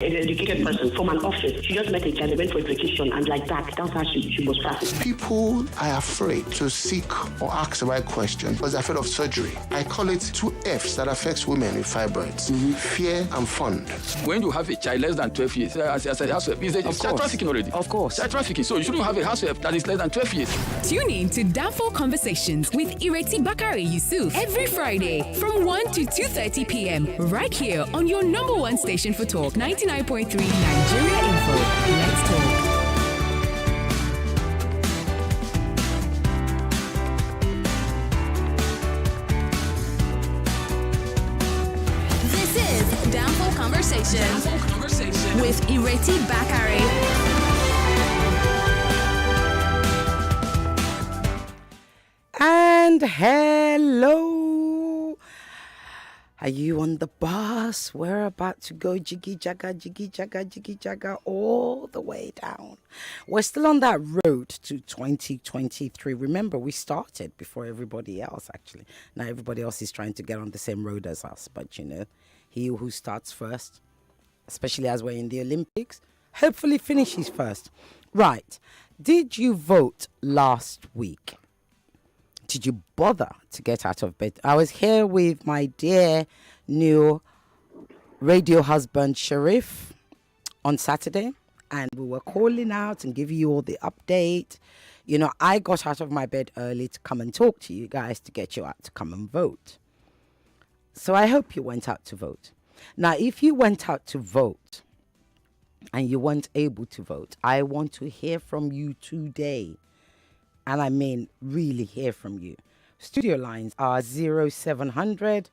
an educated person from an office. She just met a child, went for a petition, and like that's how she was practiced. People are afraid to seek or ask the right question because they're afraid of surgery. I call it 2 F's that affects women with fibroids: fear and fund. When you have a child less than 12 years, as I said, housewife, it's child trafficking already. Of course. Child trafficking. So you shouldn't have a housewife that is less than 12 years. Tune in to Danfo Conversations with Ireti Bakare-Yusuf every Friday from 1 to 2:30 p.m. right here on your number one station for talk, 99.3 Nigeria Info. Let's talk. This is Danfo Conversations with Ireti Bakare. And hello. Are you on the bus? We're about to go jiggy jagga all the way down. We're still on that road to 2023. Remember, we started before everybody else, actually. Now everybody else is trying to get on the same road as us. But, you know, he who starts first, especially as we're in the Olympics, hopefully finishes first. Right. Did you vote last week? Did you bother to get out of bed? I was here with my dear new radio husband, Sharif, on Saturday, and we were calling out and giving you all the update. You know, I got out of my bed early to come and talk to you guys to get you out to come and vote. So I hope you went out to vote. Now, if you went out to vote and you weren't able to vote, I want to hear from you today. And I mean, really hear from you. Studio lines are 0700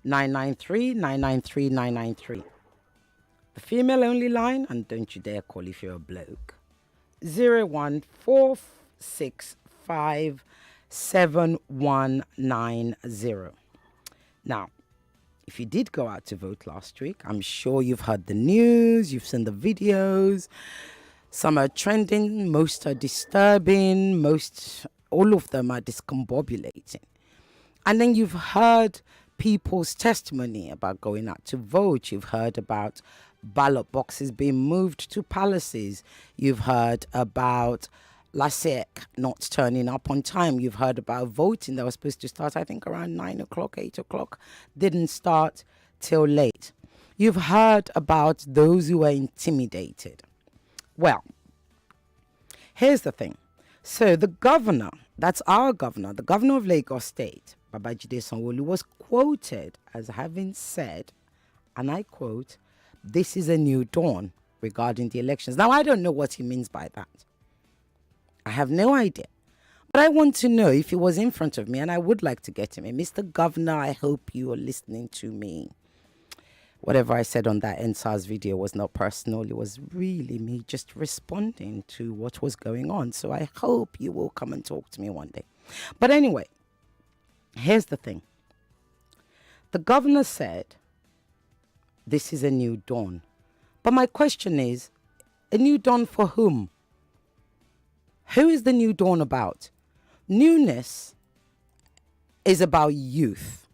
993 993 993. The female only line, and don't you dare call if you're a bloke, 01465 7190. Now, if you did go out to vote last week, I'm sure you've heard the news, you've seen the videos. Some are trending, most are disturbing, all of them are discombobulating. And then you've heard people's testimony about going out to vote. You've heard about ballot boxes being moved to palaces. You've heard about LASEC not turning up on time. You've heard about voting that was supposed to start, I think, around 9 o'clock, 8 o'clock. Didn't start till late. You've heard about those who were intimidated. Well, here's the thing. So the governor, that's our governor, the governor of Lagos State, Babajide Sanwo-Olu, was quoted as having said, and I quote, "This is a new dawn regarding the elections." Now, I don't know what he means by that. I have no idea. But I want to know if he was in front of me, and I would like to get him in. Mr. Governor, I hope you are listening to me. Whatever I said on that NSAS video was not personal. It was really me just responding to what was going on. So I hope you will come and talk to me one day. But anyway, here's the thing. The governor said, this is a new dawn. But my question is, a new dawn for whom? Who is the new dawn about? Newness is about youth.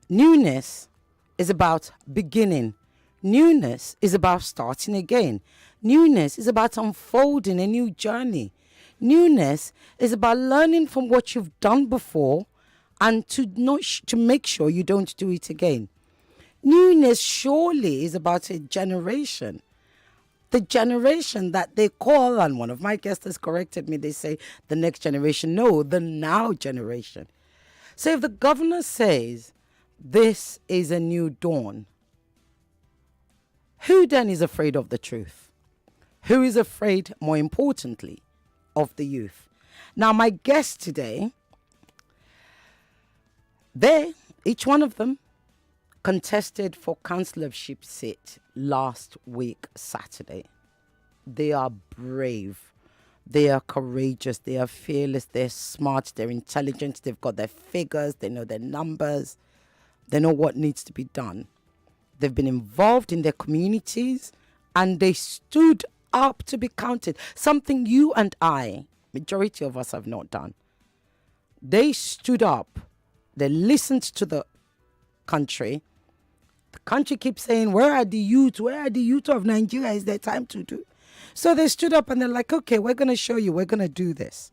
Newness is about beginning. Newness is about starting again. Newness is about unfolding a new journey. Newness is about learning from what you've done before and to make sure you don't do it again. Newness surely is about a generation. The generation that they call, and one of my guests has corrected me, they say the next generation. No, the now generation. So if the governor says, this is a new dawn, who then is afraid of the truth? Who is afraid, more importantly, of the youth? Now, my guests today, each one of them, contested for councillorship seat last week, Saturday. They are brave. They are courageous. They are fearless. They're smart. They're intelligent. They've got their figures. They know their numbers. They know what needs to be done. They've been involved in their communities and they stood up to be counted. Something you and I, majority of us, have not done. They stood up. They listened to the country. The country keeps saying, where are the youth? Where are the youth of Nigeria? Is there time to do? So they stood up and they're like, okay, we're going to show you. We're going to do this.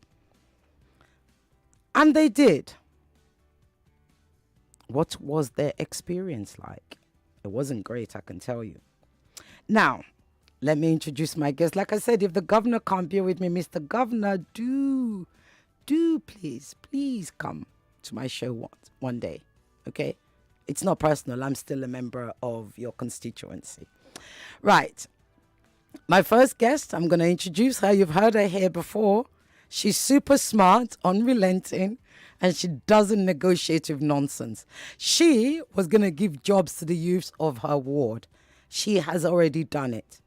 And they did. What was their experience like? It wasn't great, I can tell you. Now, let me introduce my guest. Like I said, if the governor can't be with me, Mr. Governor, do please come to my show one day, okay? It's not personal. I'm still a member of your constituency. Right. My first guest, I'm going to introduce her. You've heard her here before. She's super smart, unrelenting, and she doesn't negotiate with nonsense. She was going to give jobs to the youths of her ward. She has already done it.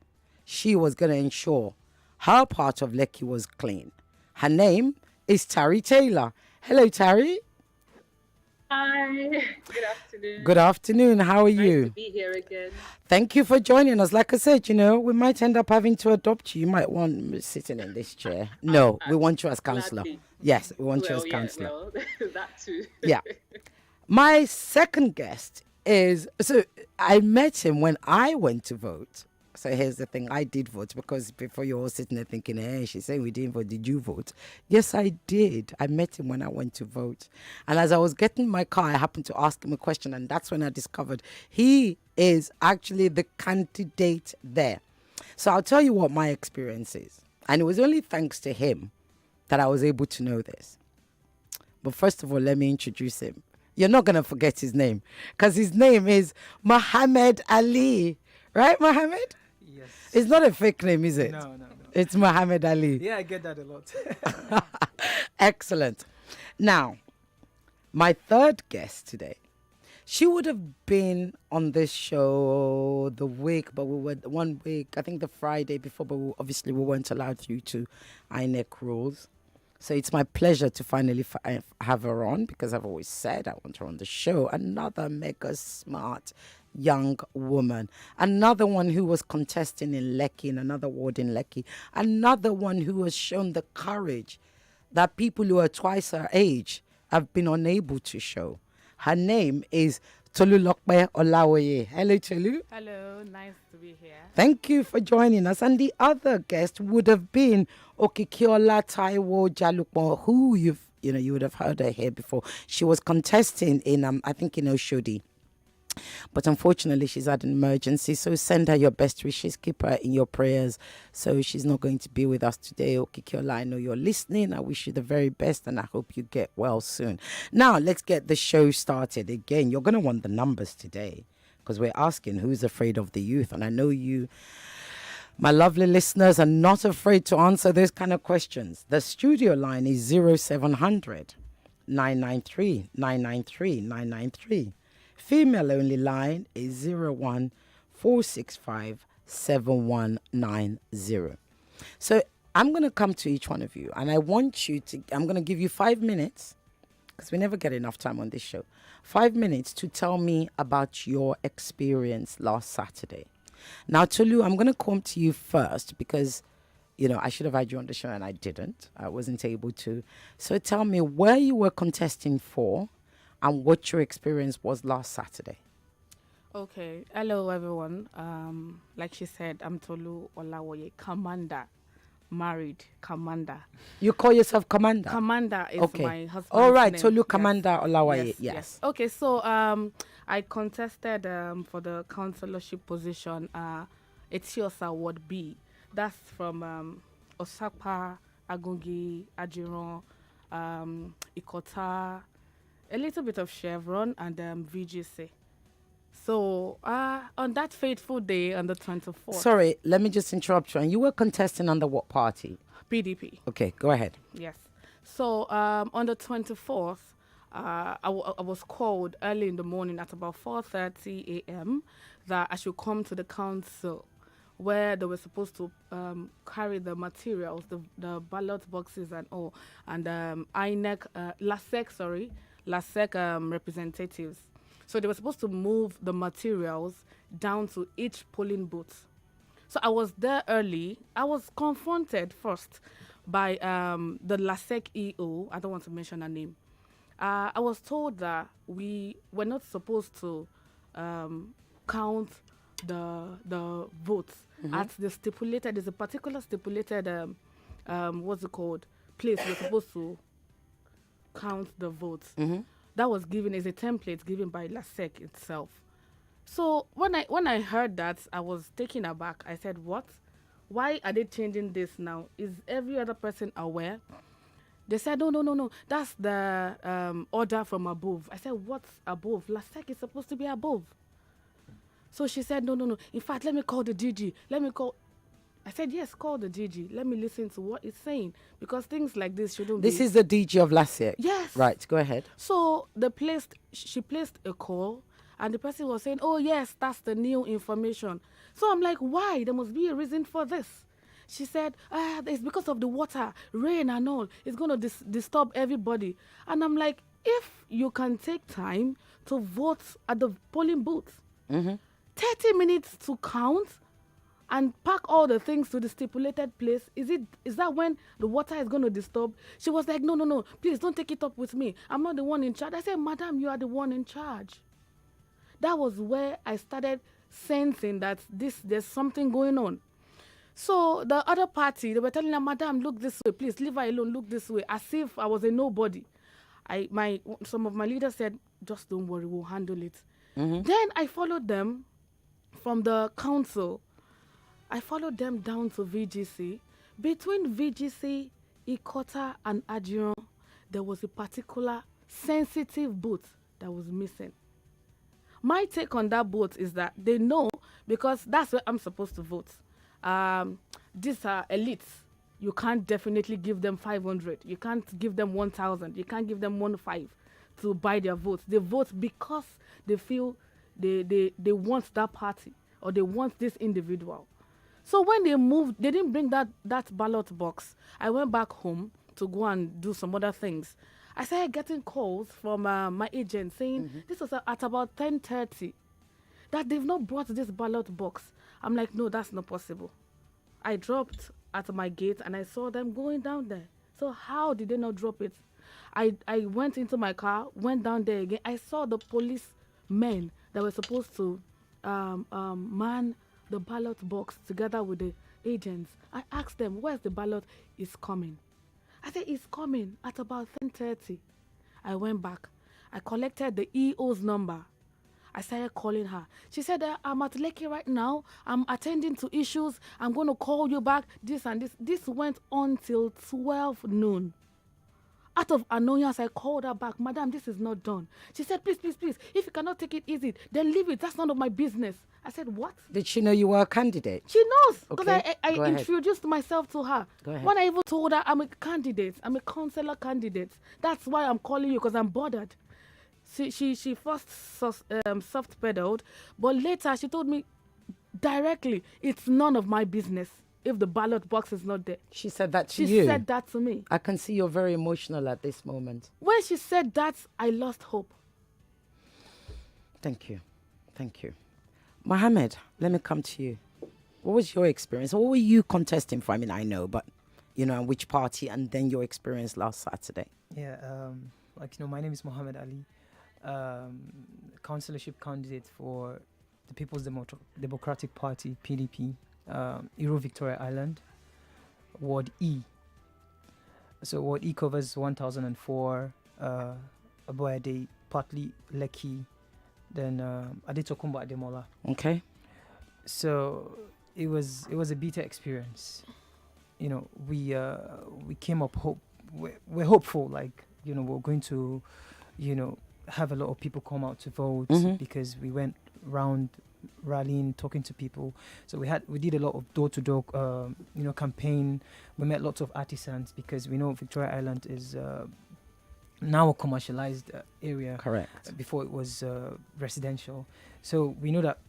She was going to ensure her part of Lekki was clean. Her name is Tari Taylor. Hello, Tari. Hi. Good afternoon. Good afternoon. How are you? Nice to be here again. Thank you for joining us. Like I said, we might end up having to adopt you. You might want me sitting in this chair. No, we want you as councillor. Gladly. Yes, we want you as councillor. Well, that too. Yeah. My second guest is, so I met him when I went to vote. So here's the thing, I did vote, because before you're all sitting there thinking, hey, she's saying we didn't vote, did you vote? Yes, I did. I met him when I went to vote. And as I was getting in my car, I happened to ask him a question, and that's when I discovered he is actually the candidate there. So I'll tell you what my experience is. And it was only thanks to him that I was able to know this. But first of all, let me introduce him. You're not going to forget his name, because his name is Muhammad Ali. Right, Muhammad? Yes. It's not a fake name, is it? No. It's Muhammad Ali. Yeah, I get that a lot. Excellent. Now, my third guest today, she would have been on this show the week, but we were 1 week, I think the Friday before, but obviously we weren't allowed due to INEC rules. So it's my pleasure to finally have her on, because I've always said I want her on the show. Another mega smart young woman. Another one who was contesting in Lekki, in another ward in Lekki. Another one who has shown the courage that people who are twice her age have been unable to show. Her name is Tolulokpe Olawoye. Hello, Tolu. Hello, nice to be here. Thank you for joining us. And the other guest would have been Okikiola Taiwo Jalukmo, who you would have heard her here before. She was contesting in I think in Oshodi. But unfortunately, she's had an emergency. So send her your best wishes. Keep her in your prayers. So she's not going to be with us today. Okikiola, I know you're listening. I wish you the very best, and I hope you get well soon. Now, let's get the show started. Again, you're going to want the numbers today, because we're asking who's afraid of the youth. And I know you, my lovely listeners, are not afraid to answer those kind of questions. The studio line is 0700 993 993 993. Female only line is 01465 7190. So I'm going to come to each one of you, and I'm going to give you 5 minutes, because we never get enough time on this show. 5 minutes to tell me about your experience last Saturday. Now, Tolu, I'm going to come to you first, because, I should have had you on the show and I didn't. I wasn't able to. So tell me where you were contesting for, and what your experience was last Saturday. Okay. Hello, everyone. Like she said, I'm Tolu Olawoye, commander, married commander. You call yourself commander? Commander is my husband's All right, name. Tolu Commander Olawoye. Yes. Okay, so I contested for the councillorship position, Etiosa Ward B. That's from Osapa, Agungi, Ajiron, Ikota, a little bit of Chevron, and VGC. So on that fateful day, on the 24th. Sorry, let me just interrupt you. And you were contesting under what party? PDP. Okay, go ahead. Yes. So on the 24th, I was called early in the morning at about 4:30 a.m. that I should come to the council, where they were supposed to carry the materials, the ballot boxes and all, and INEC, LASEC representatives. So they were supposed to move the materials down to each polling booth. So I was there early. I was confronted first by the LASEC EO. I don't want to mention her name. I was told that we were not supposed to count the votes at the stipulated. There's a particular stipulated what's it called, place we're supposed to count the votes. That was given as a template given by LASEC itself. So when I heard that, I was taken aback. I said, what? Why are they changing this now? Is every other person aware? They said, no. That's the order from above. I said, what's above? LASEC is supposed to be above. So she said, no. In fact, let me call the DG. I said, yes, call the DG. Let me listen to what it's saying. Because things like this shouldn't be. This is the DG of LASEC? Yes. Right, go ahead. So she placed a call, and the person was saying, oh, yes, that's the new information. So I'm like, why? There must be a reason for this. She said, it's because of the water, rain and all. It's going to disturb everybody. And I'm like, if you can take time to vote at the polling booth, 30 minutes to count and pack all the things to the stipulated place, is that when the water is going to disturb? She was like, no, please don't take it up with me. I'm not the one in charge. I said, madam, you are the one in charge. That was where I started sensing that there's something going on. So the other party, they were telling her, madam, look this way, please leave her alone, look this way, as if I was a nobody. Some of my leaders said, just don't worry, we'll handle it. Then I followed them from the council. I followed them down to VGC. Between VGC, Ikota, and Ajiron, there was a particular sensitive booth that was missing. My take on that booth is that they know, because that's where I'm supposed to vote. These are elites. You can't definitely give them 500. You can't give them 1,000. You can't give them 1,500 to buy their votes. They vote because they feel they want that party or they want this individual. So when they moved, they didn't bring that ballot box. I went back home to go and do some other things. I started getting calls from my agent saying this was at about 10:30 that they've not brought this ballot box. I'm like, no, that's not possible. I dropped at my gate and I saw them going down there. So how did they not drop it? I went into my car, went down there again. I saw the policemen that were supposed to man the ballot box together with the agents. I asked them, where's the ballot? It's coming. I said, it's coming at about 10:30. I went back. I collected the EO's number. I started calling her. She said, I'm at Lekki right now. I'm attending to issues. I'm going to call you back, this and this. This went on till 12 noon. Out of annoyance, I called her back. Madam, this is not done. She said, please. If you cannot take it easy, then leave it. That's none of my business. I said, what? Did she know you were a candidate? She knows. Because Okay. I Go ahead. introduced myself to her. Go ahead. When I even told her I'm a candidate, I'm a councillor candidate. That's why I'm calling you, because I'm bothered. She first soft pedaled, but later she told me directly, it's none of my business if the ballot box is not there. She said that to you? She said that to me. I can see you're very emotional at this moment. When she said that, I lost hope. Thank you. Mohammed, let me come to you. What was your experience? What were you contesting for? I mean, I know, but, which party, and then your experience last Saturday. Yeah, my name is Mohammed Ali, councillorship candidate for the People's Democratic Party, PDP, Victoria Island, Ward E. So Ward E covers 1004, Aboyade, partly Lekki, then Adetokunbo Ademola. Okay. So it was a bitter experience. We came up we're hopeful, we're going to, have a lot of people come out to vote because we went round rallying, talking to people. So we did a lot of door-to-door, campaign. We met lots of artisans because we know Victoria Island is now a commercialized area. Correct. Before it was residential. So we know that,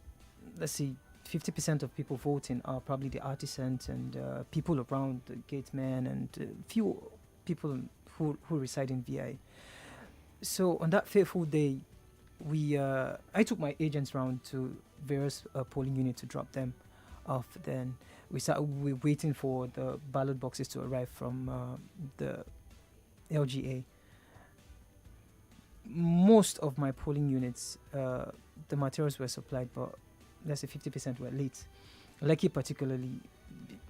let's see, 50% of people voting are probably the artisans and people around the gatemen and few people who reside in VI. So on that fateful day, I took my agents round to various polling units to drop them off. Then we started waiting for the ballot boxes to arrive from the LGA. Most of my polling units, the materials were supplied, but let's say 50% were late. Lekki particularly,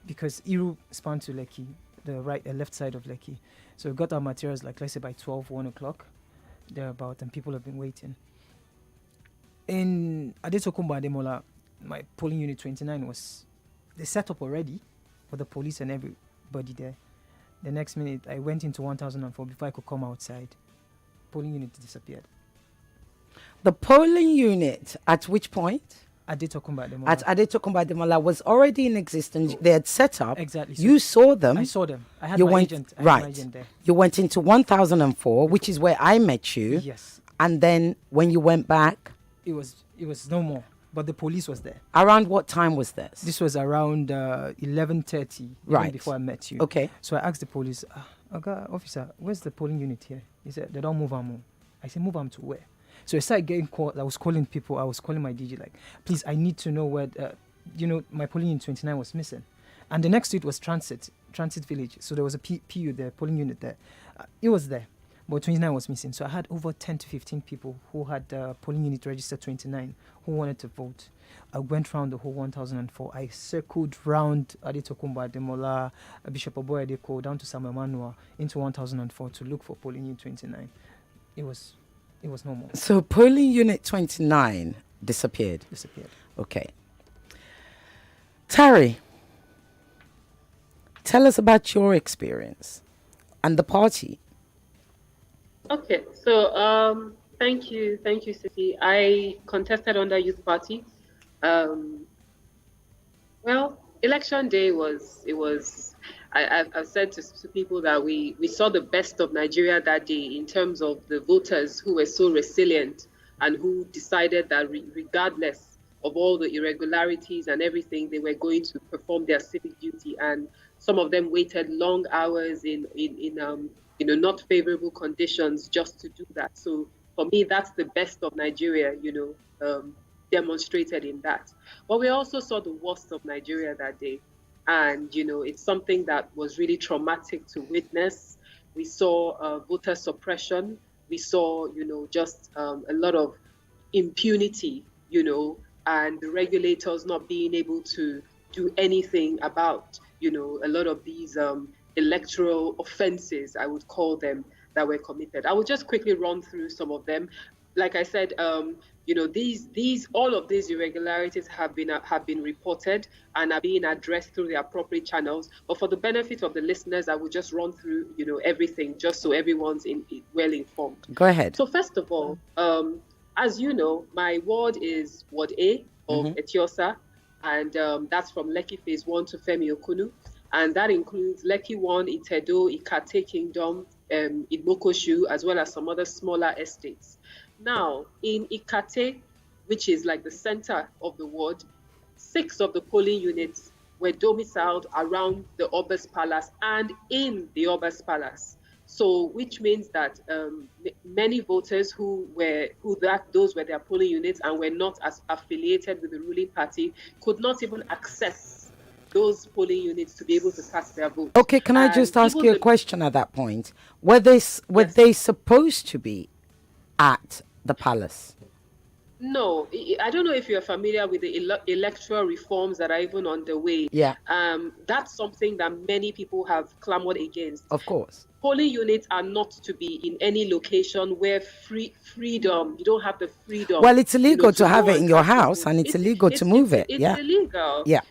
because Iru spanned to Lekki, the left side of Lekki. So we got our materials, like, let's say by 12, 1 o'clock, thereabout, and people have been waiting. In Adetokumba Ademola, my polling unit 29 they set up already with the police and everybody there. The next minute, I went into 1004 before I could come outside. Polling unit disappeared. The polling unit, at which point? Adetokumba Ademola. At Adetokumba Ademola was already in existence. They had set up. Exactly. So You saw them. I saw them. I had my agent. I had my agent there. You went into 1004, which is where I met you. Yes. And then when you went back, It was no more. But the police was there. around what time was this? This was around 11:30, Right. before I met you. Okay. So I asked the police, officer, where's the polling unit here? He said, they don't move them. I said, move them to where? So I started getting called. I was calling people. I was calling my DJ, like, please, I need to know where, my polling unit 29 was missing. And the next street was Transit Village. So there was a PU there, polling unit there. It was there, but 29 was missing. So I had over 10 to 15 people who had polling unit registered 29 who wanted to vote. I went round the whole 1004. I circled round Adetokumba, Ademola, Bishop Oboyedeko, down to Samuel Manua, into 1004 to look for polling unit 29. It was no more. So polling unit 29 disappeared. Okay. Tari, tell us about your experience and the party. Okay, so thank you, Sissy. I contested under Youth Party. Well, election day I've said to people that we saw the best of Nigeria that day in terms of the voters who were so resilient and who decided that regardless of all the irregularities and everything, they were going to perform their civic duty. And some of them waited long hours in not favorable conditions just to do that. So for me, that's the best of Nigeria, demonstrated in that. But we also saw the worst of Nigeria that day. And, it's something that was really traumatic to witness. We saw voter suppression. We saw, just a lot of impunity, and the regulators not being able to do anything about, a lot of these electoral offenses, I would call them, that were committed. I will just quickly run through some of them. Like I said, all of these irregularities have been reported and are being addressed through the appropriate channels. But for the benefit of the listeners, I will just run through, everything, just so everyone's well informed. Go ahead. So first of all, as you know, my ward is Ward A of Etiosa, and that's from Lekki Phase 1 to Femi Okunu. And that includes Lekki 1, Itedo, Ikate Kingdom, Idmokoshu, as well as some other smaller estates. Now, in Ikate, which is like the center of the ward, 6 of the polling units were domiciled around the Oba's Palace and in the Oba's Palace. So, which means that many voters those were their polling units and were not as affiliated with the ruling party could not even access those polling units to be able to cast their vote. Okay, can I just ask you a question at that point? Were they supposed to be at the palace? No, I don't know if you're familiar with the electoral reforms that are even on the way. Yeah. That's something that many people have clamored against. Of course. Polling units are not to be in any location where freedom, you don't have the freedom. Well, it's illegal to have it in your house, and it's illegal to move it. It's illegal. Yeah.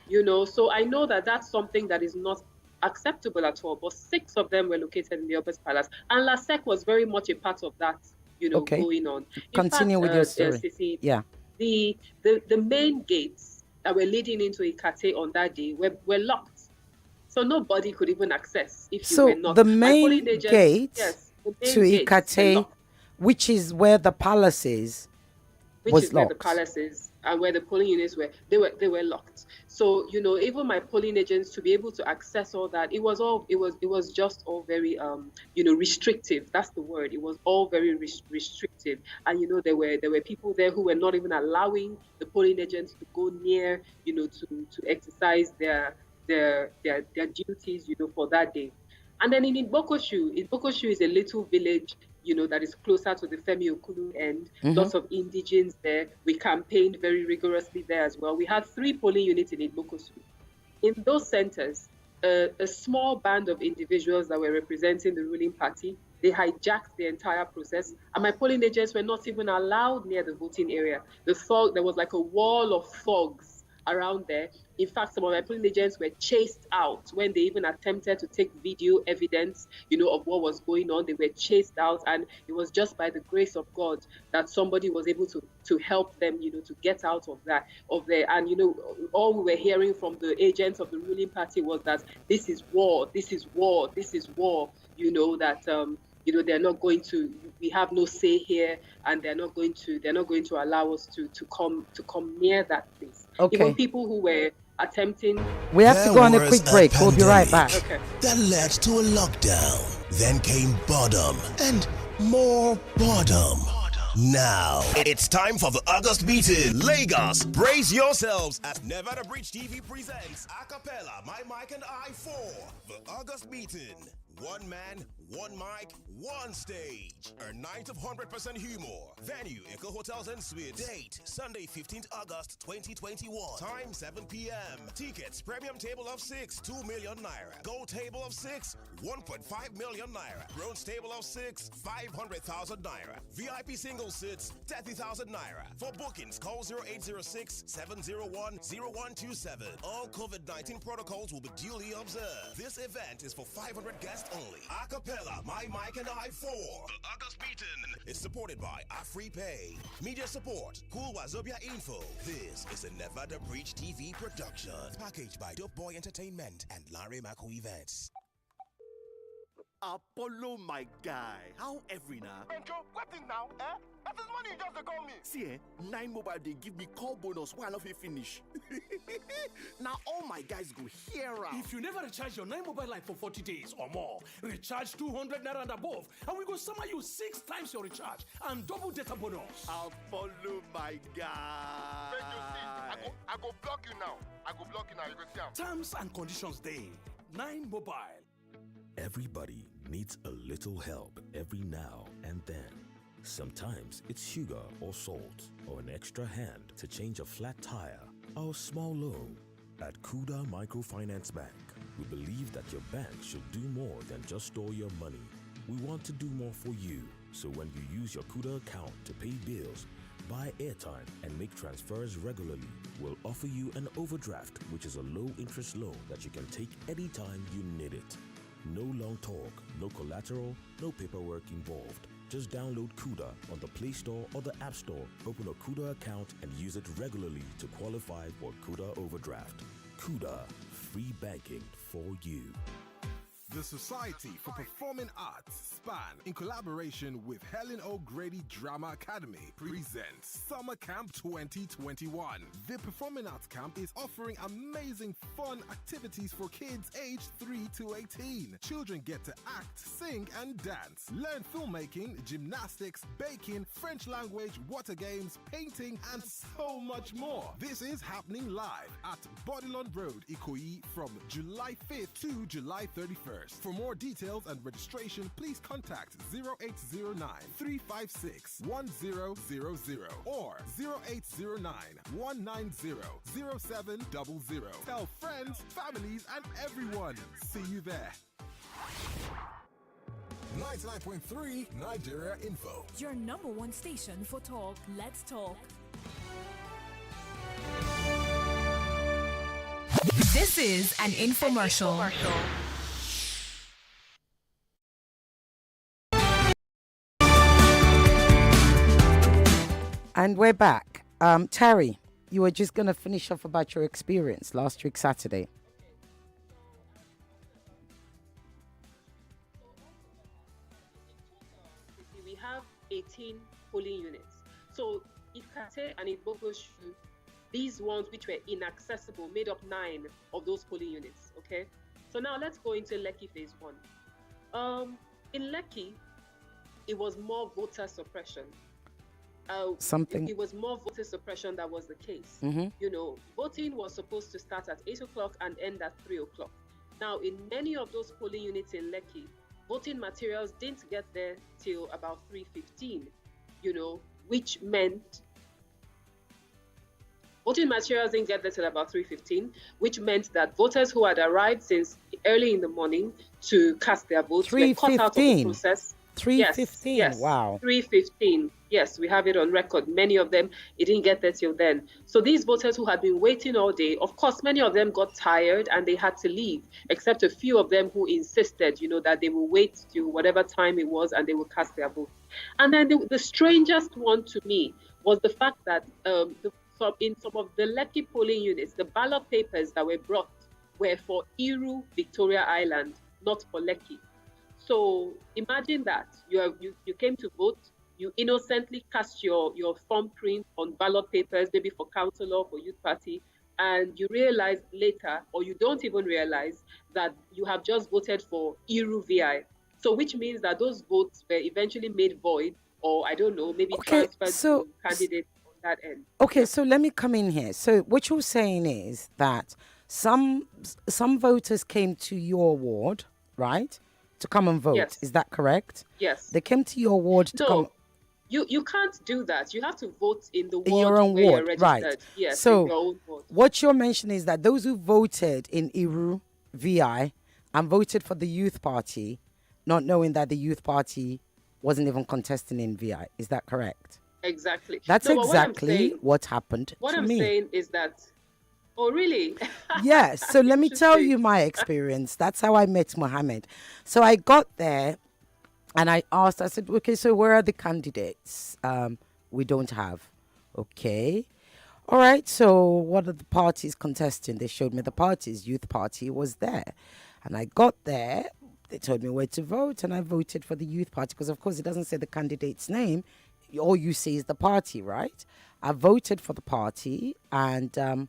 So I know that that's something that is not acceptable at all. But 6 of them were located in the Oba's Palace. And Lasek was very much a part of that, going on. Continue with your story. Sisi, yeah. The main gates that were leading into Ikate on that day were locked. So nobody could even access if you were not. So the main gate to Ikate, which is where the palace is, was locked. Where the palace is and where the polling units were, they were locked. So even my polling agents, to be able to access all that, it was just all very restrictive. That's the word. It was all very restrictive, and there were people there who were not even allowing the polling agents to go near, to exercise their duties, for that day. And then in Idbokoshu is a little village, that is closer to the Femi Okulu end. Lots of indigenes there. We campaigned very rigorously there as well. We had 3 polling units in Igbokosu. In those centers, a small band of individuals that were representing the ruling party, they hijacked the entire process, and my polling agents were not even allowed near the voting area. There was like a wall of thugs around there. In fact, some of my polling agents were chased out when they even attempted to take video evidence, of what was going on. They were chased out, and it was just by the grace of God that somebody was able to help them, to get out of there. And all we were hearing from the agents of the ruling party was that this is war, this is war, this is war. They're not going to. We have no say here, and they're not going to allow us to come near that place. Okay. Even people who were attempting. We have to go on a quick break. We'll be right back. Okay. That led to a lockdown. Then came boredom and more boredom. Now, it's time for the August meeting. Lagos, brace yourselves as Nevada Bridge TV presents Acapella, My Mic and I for the August meeting. One man, one mic, one stage. A night of 100% humor. Venue, Eco Hotels and Suites. Date, Sunday, 15th August 2021. Time, 7 p.m. Tickets, premium table of 6, 2 million naira. Gold table of 6, 1.5 million naira. Bronze table of 6, 500,000 naira. VIP single seats, 30,000 naira. For bookings, call 0806 701 0127. All COVID-19 protocols will be duly observed. This event is for 500 guests only. Acapella, My Mic and I for the August meeting is supported by AfriPay. Media support, Cool Wazobia Info. This is a Nevada Bridge TV production. Packaged by Dope Boy Entertainment and Larry Mako Events. Apollo, my guy. How every now? Benjo, what in now? That is money you just to call me. See, 9 Mobile, they give me call bonus while I not finish. Now all my guys go here. If you never recharge your 9 Mobile line for 40 days or more, recharge 200 naira and above, and we go summer you 6 times your recharge and double data bonus. Apollo, my guy. Benjo, see, I go block you now. You go see him. Terms and conditions day. 9 Mobile. Everybody needs a little help every now and then. Sometimes it's sugar or salt or an extra hand to change a flat tire or a small loan. At Kuda Microfinance Bank, we believe that your bank should do more than just store your money. We want to do more for you, so when you use your Kuda account to pay bills, buy airtime, and make transfers regularly, we'll offer you an overdraft, which is a low-interest loan that you can take anytime you need it. No long talk, no collateral, no paperwork involved. Just download Kuda on the Play Store or the App Store, open a Kuda account, and use it regularly to qualify for Kuda Overdraft. Kuda, free banking for you. The Society for Performing Arts, SPAN, in collaboration with Helen O'Grady Drama Academy, presents Summer Camp 2021. The Performing Arts Camp is offering amazing fun activities for kids aged 3 to 18. Children get to act, sing, and dance. Learn filmmaking, gymnastics, baking, French language, water games, painting, and so much more. This is happening live at Bodilon Road, Ikoyi, from July 5th to July 31st. For more details and registration, please contact 0809 356 1000 or 0809 190 0700. Tell friends, families, and everyone. See you there. 99.3 Nigeria Info. Your number one station for talk. Let's talk. This is an infomercial. And we're back. Terry, you were just going to finish off about your experience last week, Saturday. We have 18 polling units. So Ikate and Ibokoshu, these ones which were inaccessible, made up 9 of those polling units, okay? So now let's go into Lekki phase 1. In Lekki, it was more voter suppression. It was more voter suppression that was the case. Voting was supposed to start at 8 o'clock and end at 3 o'clock. Now, in many of those polling units in Lekki, voting materials didn't get there till about 3:15, which meant voting materials didn't get there till about 3:15, which meant that voters who had arrived since early in the morning to cast their votes were cut out of the process. 3:15. Yes, Wow. 3:15. Yes, we have it on record. Many of them, it didn't get there till then. So these voters who had been waiting all day, of course, many of them got tired and they had to leave, except a few of them who insisted, that they will wait till whatever time it was and they will cast their vote. And then the strangest one to me was the fact that in some of the Lekki polling units, the ballot papers that were brought were for Iru, Victoria Island, not for Lekki. So imagine that you came to vote, you innocently cast your form print on ballot papers, maybe for councillor, for youth party, and you realize later, or you don't even realize, that you have just voted for Iru VI. So which means that those votes were eventually made void, or I don't know, maybe transferred to candidates on that end. Okay, so let me come in here. So what you're saying is that some voters came to your ward, right, to come and vote. Yes. Is that correct? Yes. They came to your ward to come. You can't do that. You have to vote in the ward In your own where ward, you're right? registered. Yes, So in your own ward. what you're mentioning is that those who voted in Iru VI and voted for the Youth Party, not knowing that the Youth Party wasn't even contesting in VI. Is that correct? Exactly. That's No, but exactly what happened what to I'm me. saying is that. Oh, really? Yes. So let me tell you my experience. That's how I met Mohammed. So I got there and I asked, I said, okay, so where are the candidates? We don't have. Okay. All right. So what are the parties contesting? They showed me the parties. Youth Party was there. And I got there. They told me where to vote. And I voted for the Youth Party because, of course, it doesn't say the candidate's name. All you see is the party, right? I voted for the party and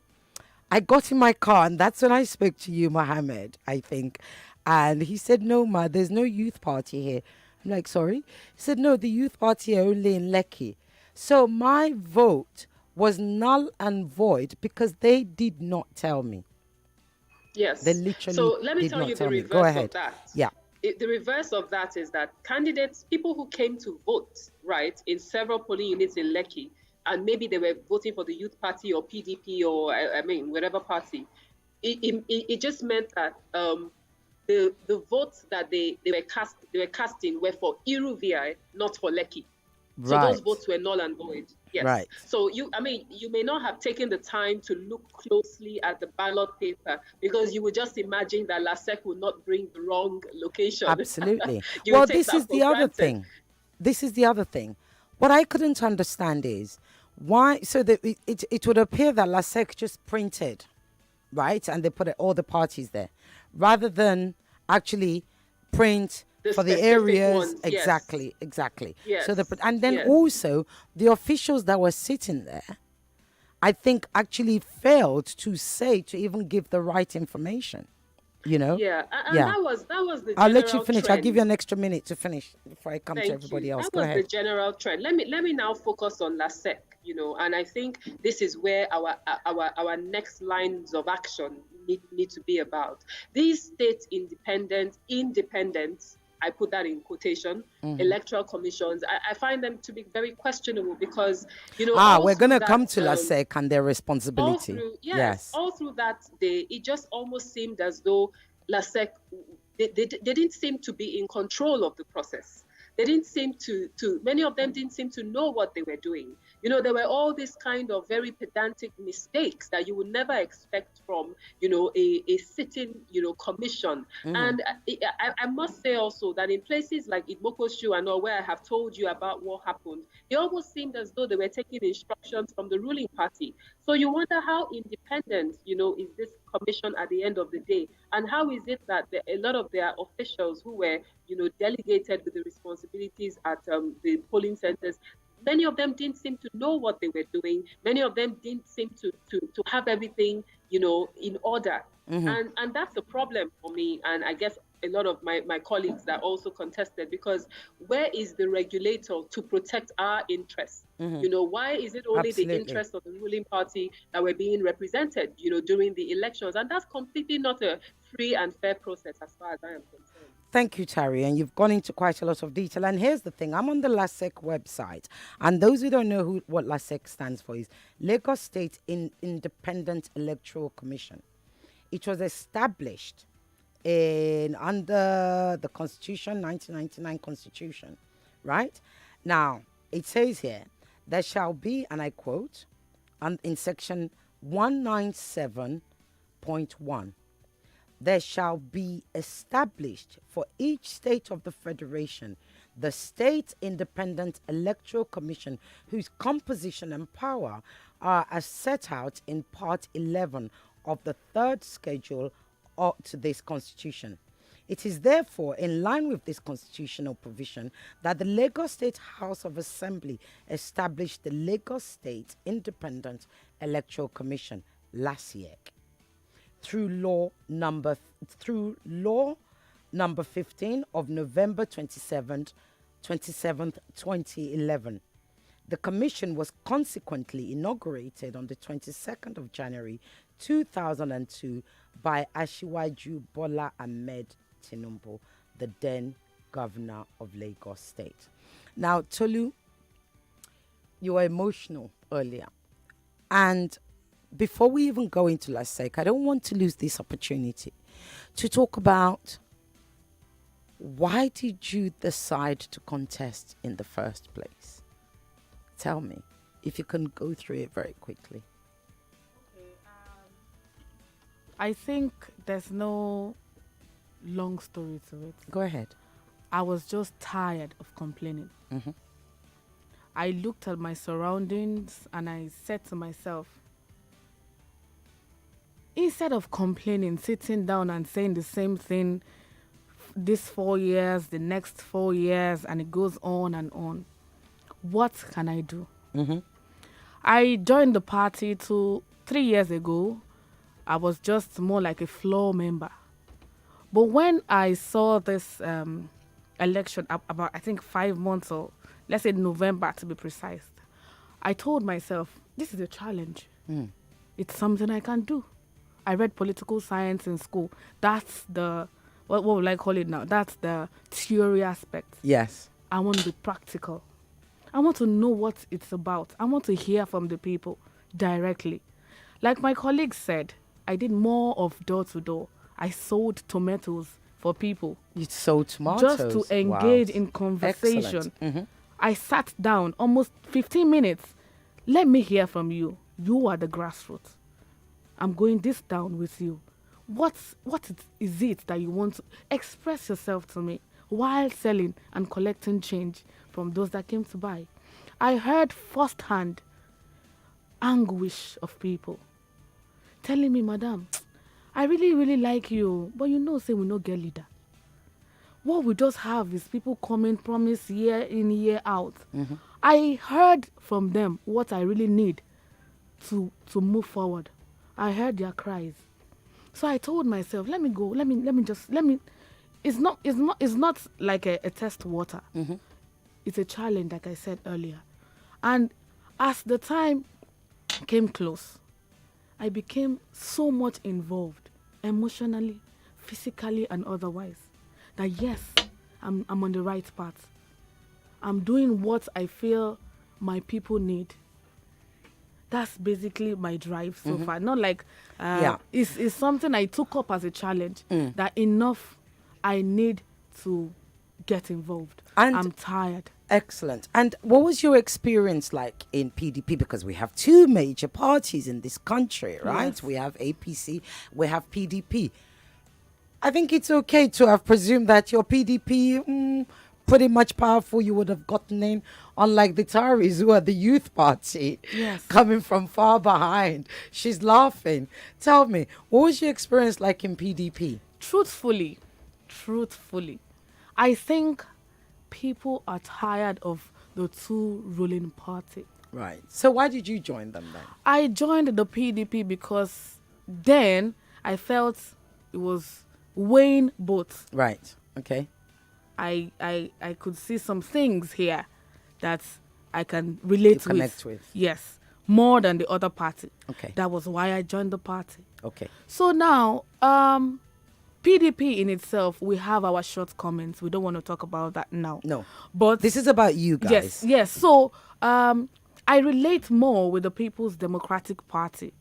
I got in my car, and that's when I spoke to you, Mohammed, I think. And he said, no, Ma, there's no youth party here. I'm like, sorry? He said, no, the youth party are only in Lekki. So my vote was null and void because they did not tell me. Yes. They literally So let me did tell not you tell the me. reverse Go ahead. of that. Yeah. The reverse of that is that candidates, people who came to vote, right, in several polling units in Lekki, and maybe they were voting for the Youth Party or PDP or, whatever party, it just meant that the votes that they were casting were for Iru VI, not for Lekki. So Right. those votes were null and void. Yes. Right. So you may not have taken the time to look closely at the ballot paper because you would just imagine that LASEC would not bring the wrong location. Absolutely. You Well, would take this that is for the other granted. thing. This is the other thing. What I couldn't understand is why. So that it would appear that LASEC just printed, right, and they put all the parties there, rather than actually print for the specific areas. ones, yes. Exactly. Yes, So and then yes. also the officials that were sitting there, I think actually failed to even give the right information. Yeah, and that was the I'll let you general finish. I'll trend. give you an extra minute to finish before I come to Thank everybody you. else. That Go was ahead. the general trend. Let me now focus on LASEC, and I think this is where our next lines of action need to be about. These state independent, I put that in quotation, electoral commissions, I find them to be very questionable because, we're going to come to LASEC and their responsibility. All through that day, it just almost seemed as though LASEC, they didn't seem to be in control of the process. They didn't seem to many of them didn't seem to know what they were doing. There were all these kind of very pedantic mistakes that you would never expect from, a sitting, commission. And I must say also that in places like Igbokosu and all, where I have told you about what happened, it almost seemed as though they were taking instructions from the ruling party. So you wonder how independent, is this commission at the end of the day? And how is it that a lot of their officials who were, delegated with the responsibilities at the polling centers, many of them didn't seem to know what they were doing. Many of them didn't seem to have everything, in order. And that's a problem for me. And I guess a lot of my colleagues that also contested, because where is the regulator to protect our interests? Why is it only the interest of the ruling party that were being represented, during the elections? And that's completely not a free and fair process as far as I am concerned. Thank you, Tari, and you've gone into quite a lot of detail. And here's the thing: I'm on the LASEC website, and those who don't know what LASEC stands for is Lagos State Independent Electoral Commission. It was established under the Constitution, 1999 Constitution, right? Now it says here there shall be, and I quote, in section 197.1. There shall be established for each state of the Federation the State Independent Electoral Commission, whose composition and power are as set out in Part 11 of the third schedule to this Constitution. It is therefore in line with this constitutional provision that the Lagos State House of Assembly established the Lagos State Independent Electoral Commission, LASIEC. Through law number 15 of November 27th, 2011. The commission was consequently inaugurated on the 22nd of January 2002 by Asiwaju Bola Ahmed Tinubu, the then governor of Lagos State. Now, Tolu, you were emotional earlier, and before we even go into LASEC, I don't want to lose this opportunity to talk about why did you decide to contest in the first place? Tell me, if you can go through it very quickly. I think there's no long story to it. Go ahead. I was just tired of complaining. Mm-hmm. I looked at my surroundings and I said to myself, instead of complaining, sitting down and saying the same thing this 4 years, the next 4 years, and it goes on and on, what can I do? Mm-hmm. I joined the party 3 years ago. I was just more like a floor member. But when I saw this election about, I think, 5 months, or let's say November to be precise, I told myself, this is a challenge. It's something I can do. I read political science in school. That's the, what would I call it now? That's the theory aspect. Yes. I want to be practical. I want to know what it's about. I want to hear from the people directly. Like my colleague said, I did more of door-to-door. I sold tomatoes for people. You sold tomatoes? Just to engage in conversation. Mm-hmm. I sat down almost 15 minutes. Let me hear from you. You are the grassroots. I'm going this down with you. What is it that you want to express yourself to me while selling and collecting change from those that came to buy? I heard firsthand anguish of people telling me, Madam, I really, really like you, but you know, say we no get leader. What we just have is people coming, promise year in, year out. Mm-hmm. I heard from them what I really need to move forward. I heard their cries. So I told myself, let me go. Let me. It's not like a test water. Mm-hmm. It's a challenge, like I said earlier. And as the time came close, I became so much involved, emotionally, physically, and otherwise, that yes, I'm on the right path. I'm doing what I feel my people need. That's basically my drive so far. Not like it's something I took up as a challenge. That enough I need to get involved. And I'm tired. Excellent. And what was your experience like in PDP? Because we have two major parties in this country, right? Yes. We have APC, we have PDP. I think it's okay to have presumed that your PDP pretty much powerful, you would have gotten in, unlike the Taris, who are the youth party, coming from far behind. She's laughing. Tell me, what was your experience like in PDP? Truthfully, I think people are tired of the two ruling party. Right. So why did you join them then? I joined the PDP because then I felt it was weighing both. Right. Okay. I could see some things here that I can relate to connect with. Yes, more than the other party. Okay. That was why I joined the party. Okay. So now, PDP in itself, we have our shortcomings. We don't want to talk about that now. No. But this is about you guys. Yes. So I relate more with the People's Democratic Party.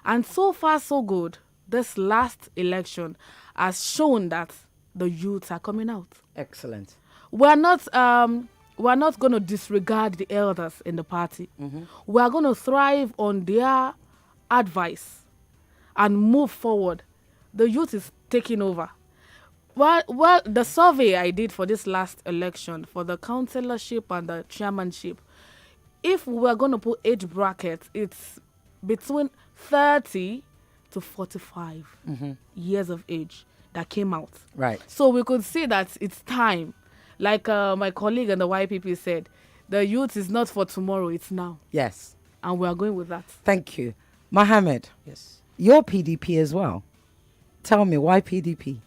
And so far, so good. This last election has shown that the youths are coming out. Excellent. We're not going to disregard the elders in the party. We are going to thrive on their advice and move forward. The youth is taking over. Well, the survey I did for this last election, for the councillorship and the chairmanship, if we're going to put age brackets, it's between 30 to 45 years of age that came out. Right. So we could see that it's time. Like my colleague in the YPP said, the youth is not for tomorrow, it's now. Yes. And we are going with that. Thank you. Mohammed. Yes. You're PDP as well. Tell me, why PDP?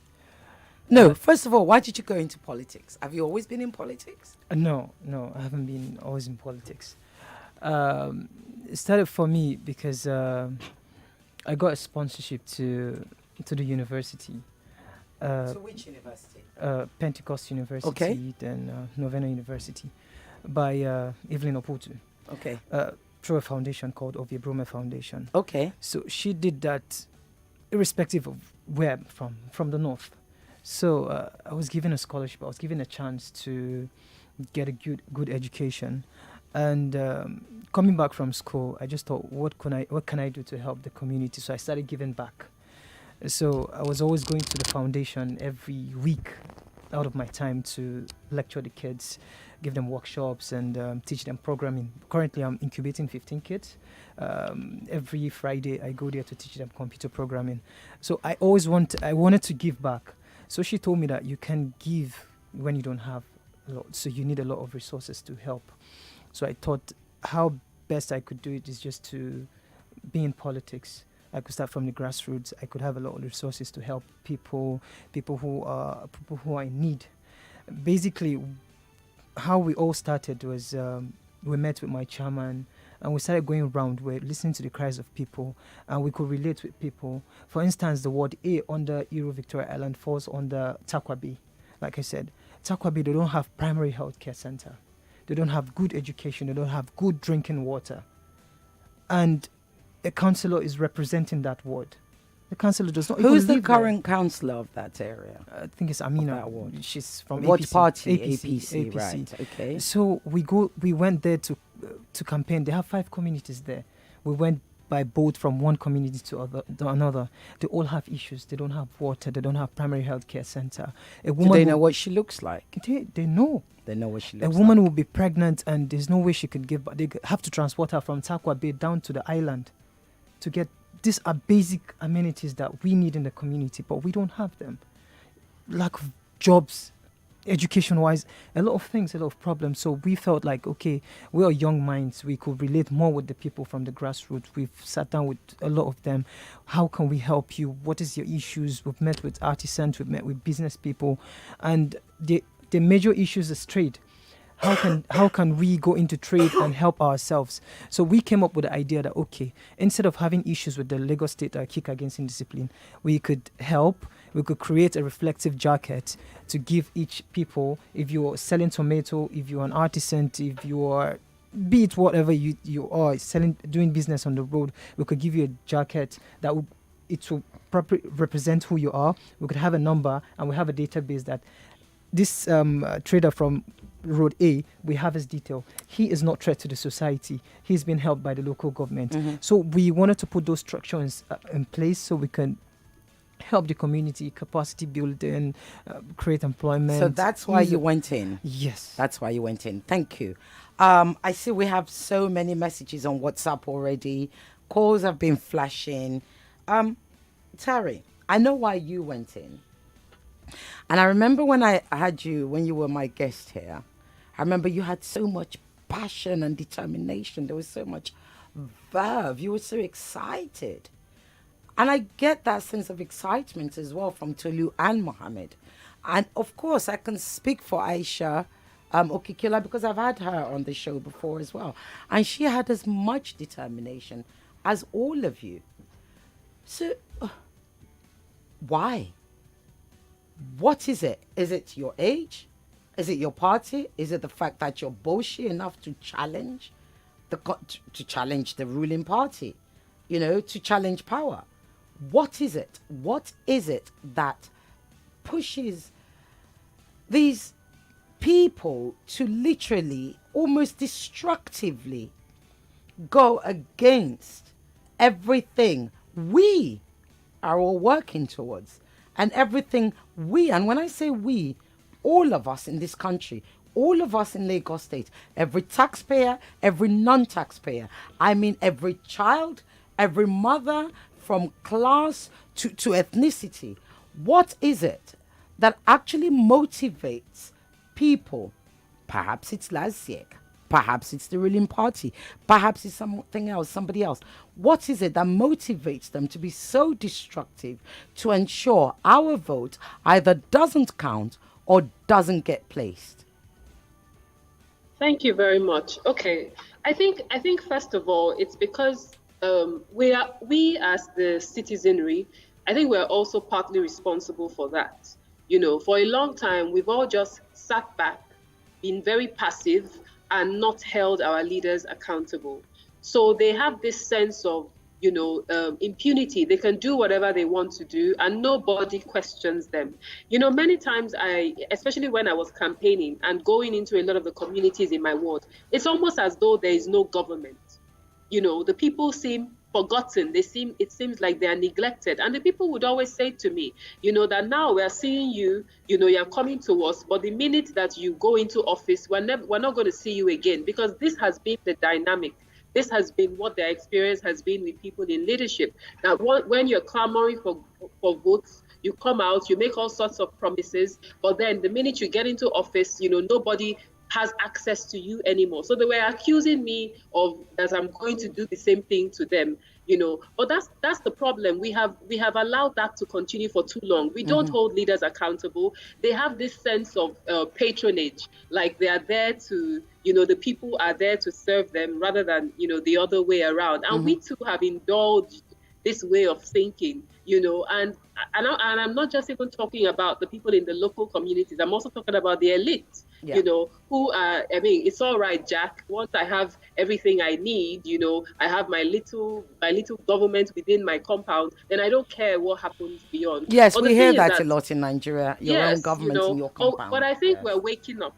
No, first of all, why did you go into politics? Have you always been in politics? No, I haven't been always in politics. It started for me because I got a sponsorship to the university. To which university? Pentecost University, Okay. then Novena University, by Evelyn Oputu. Okay. Through a foundation called Ovie Brome Foundation. Okay. So she did that irrespective of where I'm from the north. So I was given a scholarship. I was given a chance to get a good education. And coming back from school, I just thought, what can I do to help the community? So I started giving back. So I was always going to the foundation every week out of my time to lecture the kids, give them workshops and teach them programming. Currently, I'm incubating 15 kids. Every Friday, I go there to teach them computer programming. So I wanted to give back. So she told me that you can give when you don't have a lot. So you need a lot of resources to help. So I thought how best I could do it is just to be in politics. I could start from the grassroots. I could have a lot of resources to help people who are in need. Basically, how we all started was we met with my chairman and we started going around. We're listening to the cries of people and we could relate with people. For instance, the ward A under Iro Victoria Island falls under Takwa Bay. Like I said, Takwa Bay, they don't have primary health care center. They don't have good education. They don't have good drinking water. And a councillor is representing that ward. The councillor does not. Who's the live current councillor of that area? I think it's Amina. That ward. She's from what APC. party? APC. Right. Okay. So we went there to campaign. They have 5 communities there. We went by boat from one community to another. They all have issues. They don't have water. They don't have primary health care center. Do they know what she looks like? They know. They know what she looks like. A woman will be pregnant and there's no way she could give birth. They have to transport her from Takwa Bay down to the island to get. These are basic amenities that we need in the community, but we don't have them. Lack of jobs, education-wise, a lot of things, a lot of problems. So we felt like, okay, we are young minds. We could relate more with the people from the grassroots. We've sat down with a lot of them. How can we help you? What is your issues? We've met with artisans. We've met with business people. And the major issues is trade. How can we go into trade and help ourselves? So we came up with the idea that, okay, instead of having issues with the Lagos State kick against indiscipline, we could create a reflective jacket to give each people, if you're selling tomato, if you're an artisan, if you are, be it whatever you are, doing business on the road, we could give you a jacket that will properly represent who you are. We could have a number and we have a database that this trader from Road A, we have his detail. He is not threat to the society. He's been helped by the local government. Mm-hmm. So we wanted to put those structures in place so we can help the community, capacity building, create employment. So that's why you went in? Yes. That's why you went in. Thank you. I see we have so many messages on WhatsApp already. Calls have been flashing. Tari, I know why you went in. And I remember when I had you, when you were my guest here, I remember you had so much passion and determination. There was so much verve. You were so excited. And I get that sense of excitement as well from Tolu and Mohammed. And of course, I can speak for Aisha Okikila because I've had her on the show before as well. And she had as much determination as all of you. So, why? What is it? Is it your age? Is it your party? Is it the fact that you're bullshit enough to challenge to challenge the ruling party? To challenge power. What is it? What is it that pushes these people to literally, almost destructively go against everything we are all working towards, and everything and when I say we, all of us in this country, all of us in Lagos State, every taxpayer, every non-taxpayer, I mean every child, every mother, from class to ethnicity. What is it that actually motivates people? Perhaps it's Laziek, perhaps it's the ruling party, perhaps it's something else, somebody else. What is it that motivates them to be so destructive to ensure our vote either doesn't count or doesn't get placed? Thank you very much. Okay, I think first of all, it's because we as the citizenry, I think we're also partly responsible for that. For a long time, we've all just sat back, been very passive, and not held our leaders accountable. So they have this sense of, impunity. They can do whatever they want to do and nobody questions them. Many times especially when I was campaigning and going into a lot of the communities in my ward, it's almost as though there is no government. The people seem forgotten. It seems like they are neglected. And the people would always say to me, that now we are seeing you, you're coming to us, but the minute that you go into office, we're not going to see you again, because this has been the dynamic. This has been what their experience has been with people in leadership. That when you're clamoring for votes, you come out, you make all sorts of promises, but then the minute you get into office, nobody has access to you anymore. So they were accusing me of that I'm going to do the same thing to them, But that's the problem. We have allowed that to continue for too long. We don't hold leaders accountable. They have this sense of patronage, like they are there to, the people are there to serve them rather than, the other way around. And we too have indulged this way of thinking, and I'm not just even talking about the people in the local communities. I'm also talking about the elite, who are, it's all right, Jack. Once I have everything I need, I have my little government within my compound, then I don't care what happens beyond. Yes, we hear that a lot in Nigeria, your own government in your compound. But I think we're waking up.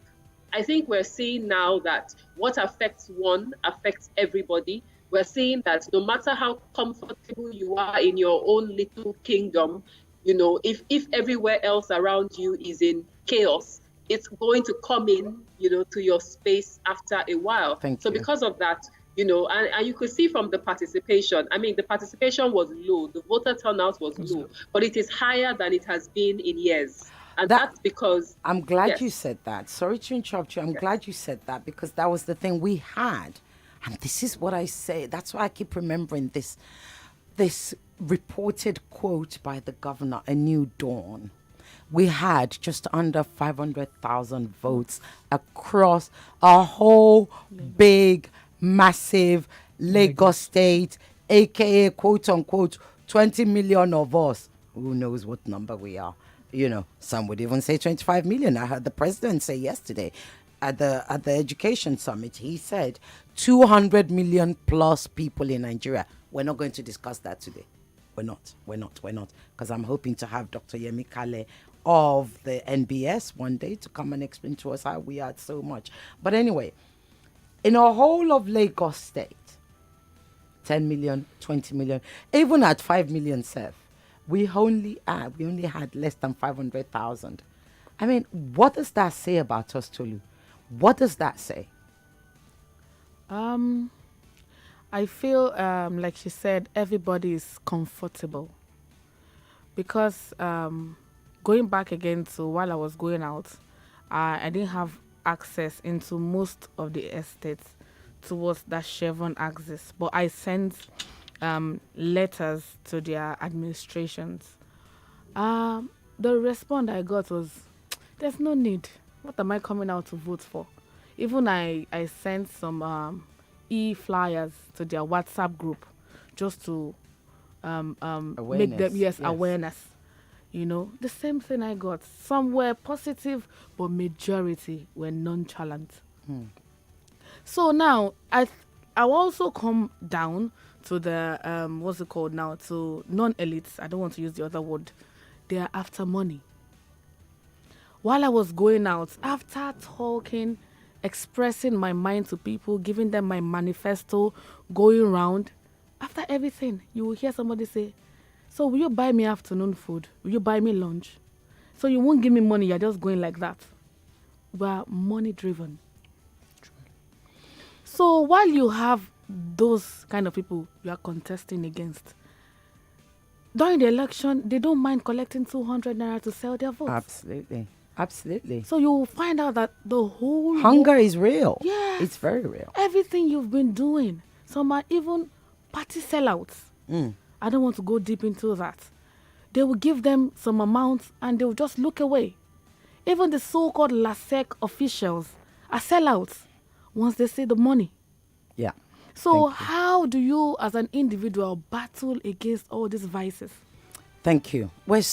I think we're seeing now that what affects one affects everybody. We're seeing that no matter how comfortable you are in your own little kingdom, if everywhere else around you is in chaos, it's going to come in, to your space after a while. So because of that, and you could see from the participation, the participation was low, the voter turnout was low, but it is higher than it has been in years. And that's because... I'm glad you said that. Sorry to interrupt you. I'm glad you said that, because that was the thing we had. And this is what I say. That's why I keep remembering this reported quote by the governor, A New Dawn. We had just under 500,000 votes across a whole big, massive Lagos State, aka quote unquote 20 million of us. Who knows what number we are? Some would even say 25 million. I heard the president say yesterday at the education summit, he said 200 million plus people in Nigeria. We're not going to discuss that today. We're not. Because I'm hoping to have Dr. Yemi Kale of the NBS one day to come and explain to us how we are so much. But anyway, in a whole of Lagos State, 10 million, 20 million, even at 5 million self, we only had less than 500,000. What does that say about us, Tolu? What does that say? I feel like she said, everybody is comfortable, because going back again to while I was going out, I didn't have access into most of the estates towards that Chevron axis, but I sent letters to their administrations. The response I got was, there's no need. What am I coming out to vote for? Even I sent some e-flyers to their WhatsApp group just to make them, awareness. You know, the same thing I got. Some were positive, but majority were nonchalant. So now I also come down to the what's it called now, to non-elites. I don't want to use the other word. They are after money. While I was going out, after talking, expressing my mind to people, giving them my manifesto, going around, after everything, you will hear somebody say, so will you buy me afternoon food? Will you buy me lunch? So you won't give me money, you're just going like that. We're money driven. So while you have those kind of people you are contesting against, during the election, they don't mind collecting 200 naira to sell their votes. Absolutely. Absolutely. So you will find out that the whole hunger is real. Yes. It's very real. Everything you've been doing. Some are even party sellouts. I don't want to go deep into that. They will give them some amount and they will just look away. Even the so-called LASEC officials are sellouts once they see the money. Yeah. So how do you as an individual battle against all these vices? Thank you. We're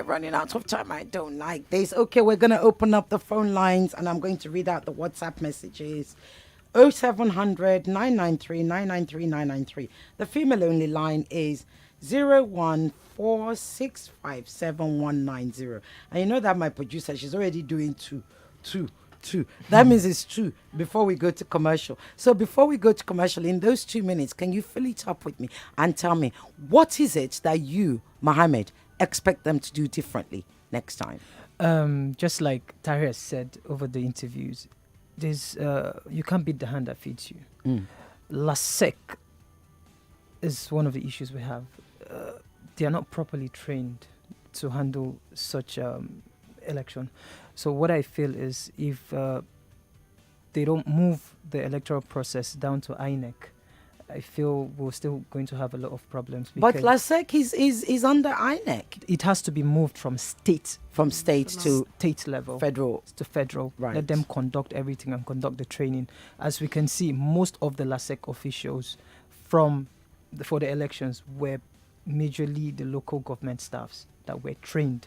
running out of time. I don't like this. Okay, we're going to open up the phone lines and I'm going to read out the WhatsApp messages. 0700 993 993 993. The female only line is 014657190. And you know that my producer, she's already doing two. That means it's 2 before we go to commercial. So before we go to commercial, in those 2 minutes, can you fill it up with me and tell me what is it that you, Mohammed, expect them to do differently next time? Just like Tahir said over the interviews, there's you can't beat the hand that feeds you. LASEC is one of the issues we have. They are not properly trained to handle such election. So what I feel is if they don't move the electoral process down to INEC, I feel we're still going to have a lot of problems. But LASEC is under INEC. It has to be moved from state to state level, federal. Right. Let them conduct everything and conduct the training. As we can see, most of the LASEC officials for the elections were majorly the local government staffs that were trained.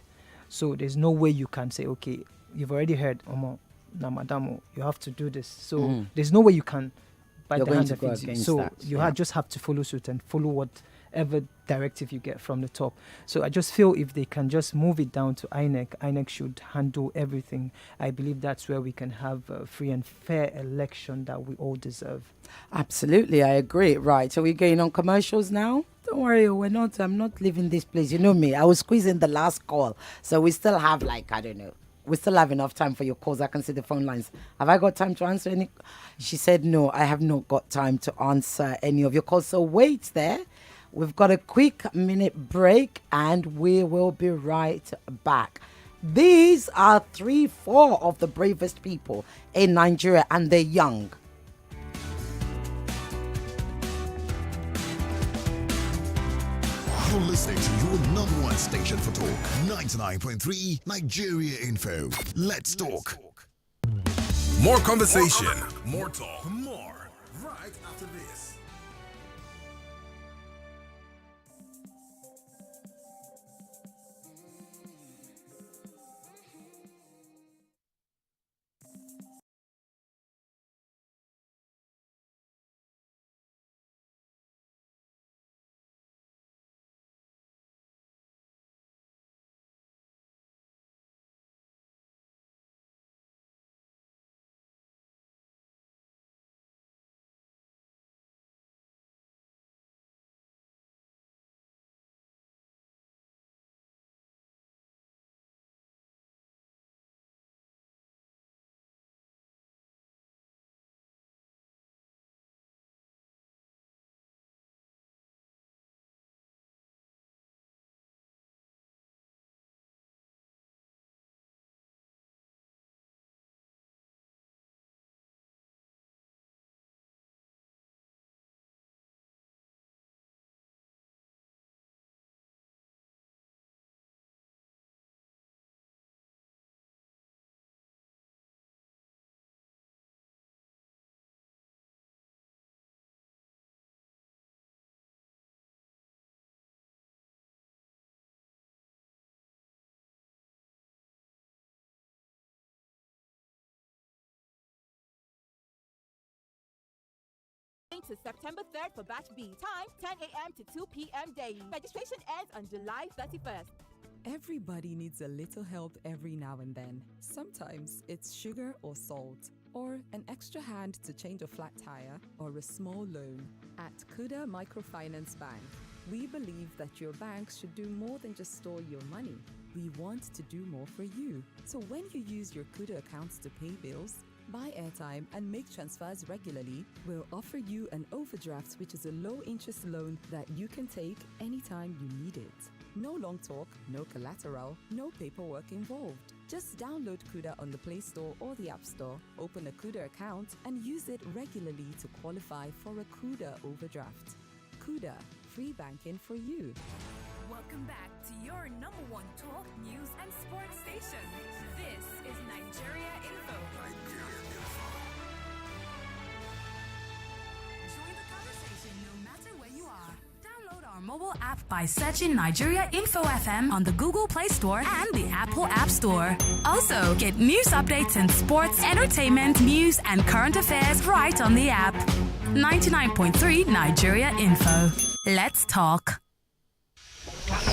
So there's no way you can say, okay, you've already heard, Omo, Namadamo, you have to do this. So there's no way you can bite the hand that feeds you. So you just have to follow suit and follow whatever directive you get from the top. So I just feel if they can just move it down to INEC should handle everything. I believe that's where we can have a free and fair election that we all deserve. Absolutely, I agree. Right, so we're going on commercials now? Don't worry, I'm not leaving this place. You know me, I was squeezing the last call. So we still have we still have enough time for your calls. I can see the phone lines. Have I got time to answer any? She said, no, I have not got time to answer any of your calls. So wait there. We've got a quick minute break and we will be right back. These are 3-4 of the bravest people in Nigeria and they're young. You're listening to your number one station for talk, 99.3 Nigeria Info. Let's talk. More conversation, more talk, more right after this. to September 3rd for Batch B. Time 10 a.m. to 2 p.m. daily. Registration ends on July 31st. Everybody needs a little help every now and then. Sometimes it's sugar or salt, or an extra hand to change a flat tire, or a small loan. At Kuda Microfinance Bank, we believe that your bank should do more than just store your money. We want to do more for you. So when you use your Kuda accounts to pay bills, buy airtime, and make transfers regularly, we'll offer you an overdraft, which is a low-interest loan that you can take anytime you need it. No long talk, no collateral, no paperwork involved. Just download Kuda on the Play Store or the App Store, open a Kuda account, and use it regularly to qualify for a Kuda overdraft. Kuda, free banking for you. Welcome back to your number one talk, news, and sports station. This is Nigeria Info. Join the conversation no matter where you are. Download our mobile app by searching Nigeria Info FM on the Google Play Store and the Apple App Store. Also, get news updates in sports, entertainment, news, and current affairs right on the app. 99.3 Nigeria Info. Let's talk.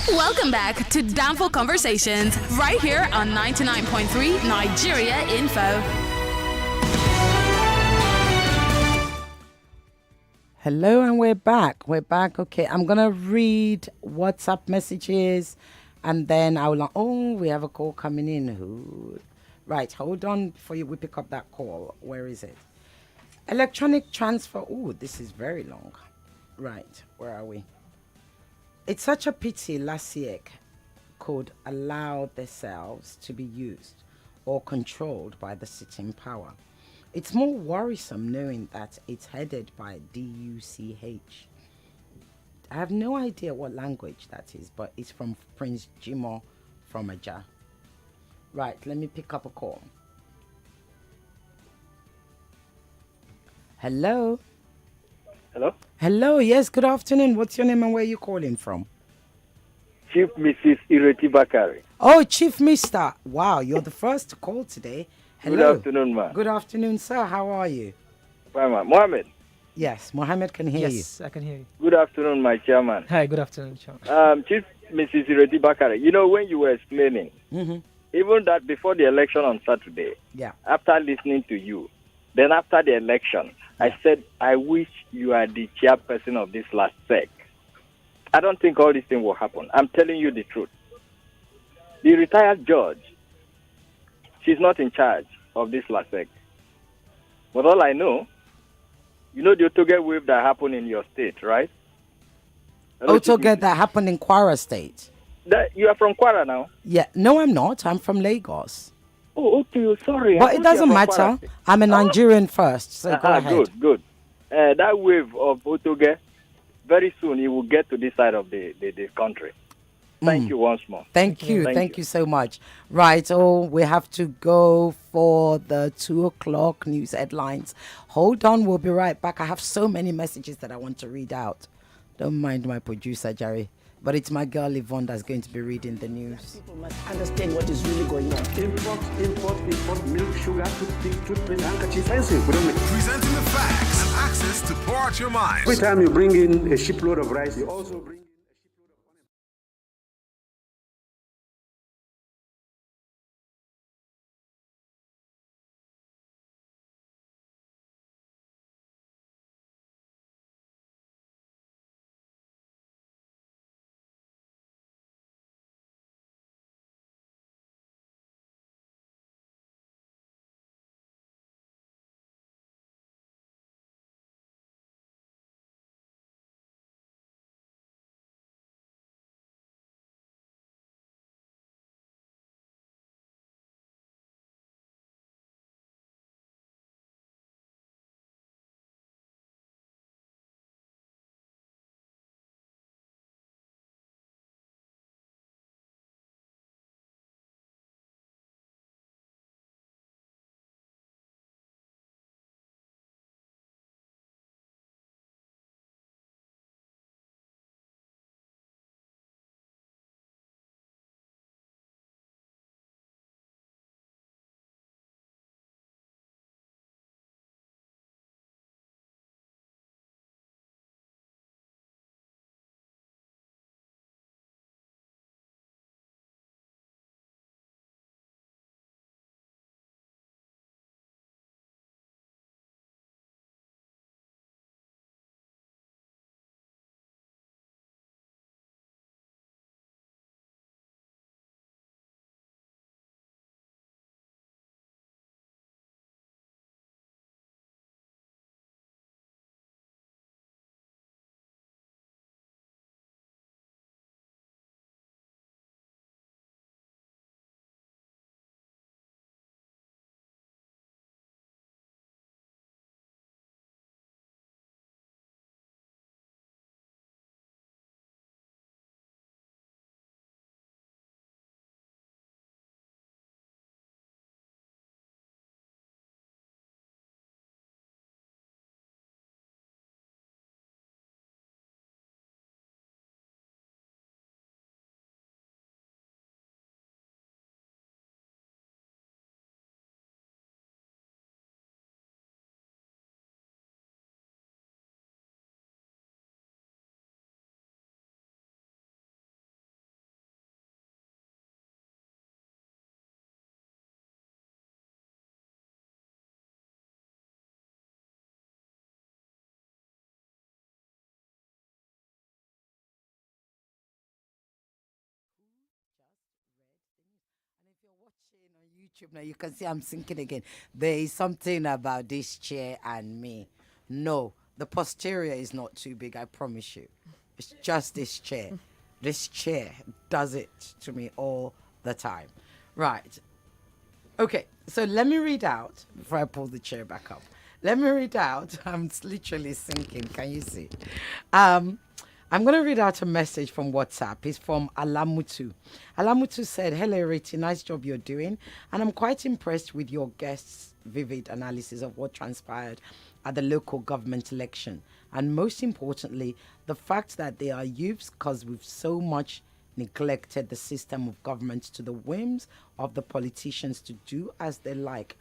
Welcome back to Danfo Conversations, right here on 99.3 Nigeria Info. Hello, and we're back. We're back. Okay, I'm going to read WhatsApp messages, and then I will... Oh, we have a call coming in. Right, hold on before we pick up that call. Where is it? Electronic transfer. Oh, this is very long. Right, where are we? It's such a pity LASIEC could allow themselves to be used or controlled by the sitting power. It's more worrisome knowing that it's headed by DUCH. I have no idea what language that is, but it's from Prince Jimo from Aja. Right, let me pick up a call. Hello? Hello? Hello, yes, good afternoon. What's your name and where are you calling from? Chief Mrs. Ireti Bakare. Oh, Chief Mister. Wow, you're the first to call today. Hello. Good afternoon, ma'am. Good afternoon, sir. How are you? Fine, ma'am. Mohammed. Yes, Mohammed can hear you. Yes, I can hear you. Good afternoon, my chairman. Hi, good afternoon, chairman. Chief Mrs. Ireti Bakare, you know, when you were explaining, even that before the election on Saturday, after listening to you, then after the election, I said, I wish you are the chairperson of this last sec. I don't think all this thing will happen. I'm telling you the truth. The retired judge, she's not in charge of this last sec. But all I know, you know the Otoge wave that happened in your state, right? Otoge that happened in Kwara State. You are from Kwara now? Yeah, no, I'm not. I'm from Lagos. Oh, okay, sorry. But it doesn't matter. I'm a Nigerian first, so go ahead. Good. That wave of Otoge, very soon it will get to this side of the country. Thank you once more. Thank you so much. Right, we have to go for the 2:00 news headlines. Hold on, we'll be right back. I have so many messages that I want to read out. Don't mind my producer, Jerry. But it's my girl Yvonne that's going to be reading the news. People must understand what is really going on. Import, milk, sugar, toothpaste, handkerchief, expensive. Presenting the facts and access to pour out your mind. Every time you bring in a shipload of rice, you also bring YouTube now, you can see I'm sinking again. There is something about this chair and me. No, the posterior is not too big, I promise you. It's just this chair. This chair does it to me all the time. Right. Okay, so let me read out, before I pull the chair back up. Let me read out. I'm literally sinking. Can you see? I'm going to read out a message from WhatsApp. It's from Alamutu. Alamutu said, "Hello, Ireti. Nice job you're doing. And I'm quite impressed with your guests' vivid analysis of what transpired at the local government election. And most importantly, the fact that they are youths, because we've so much neglected the system of government to the whims of the politicians to do as they like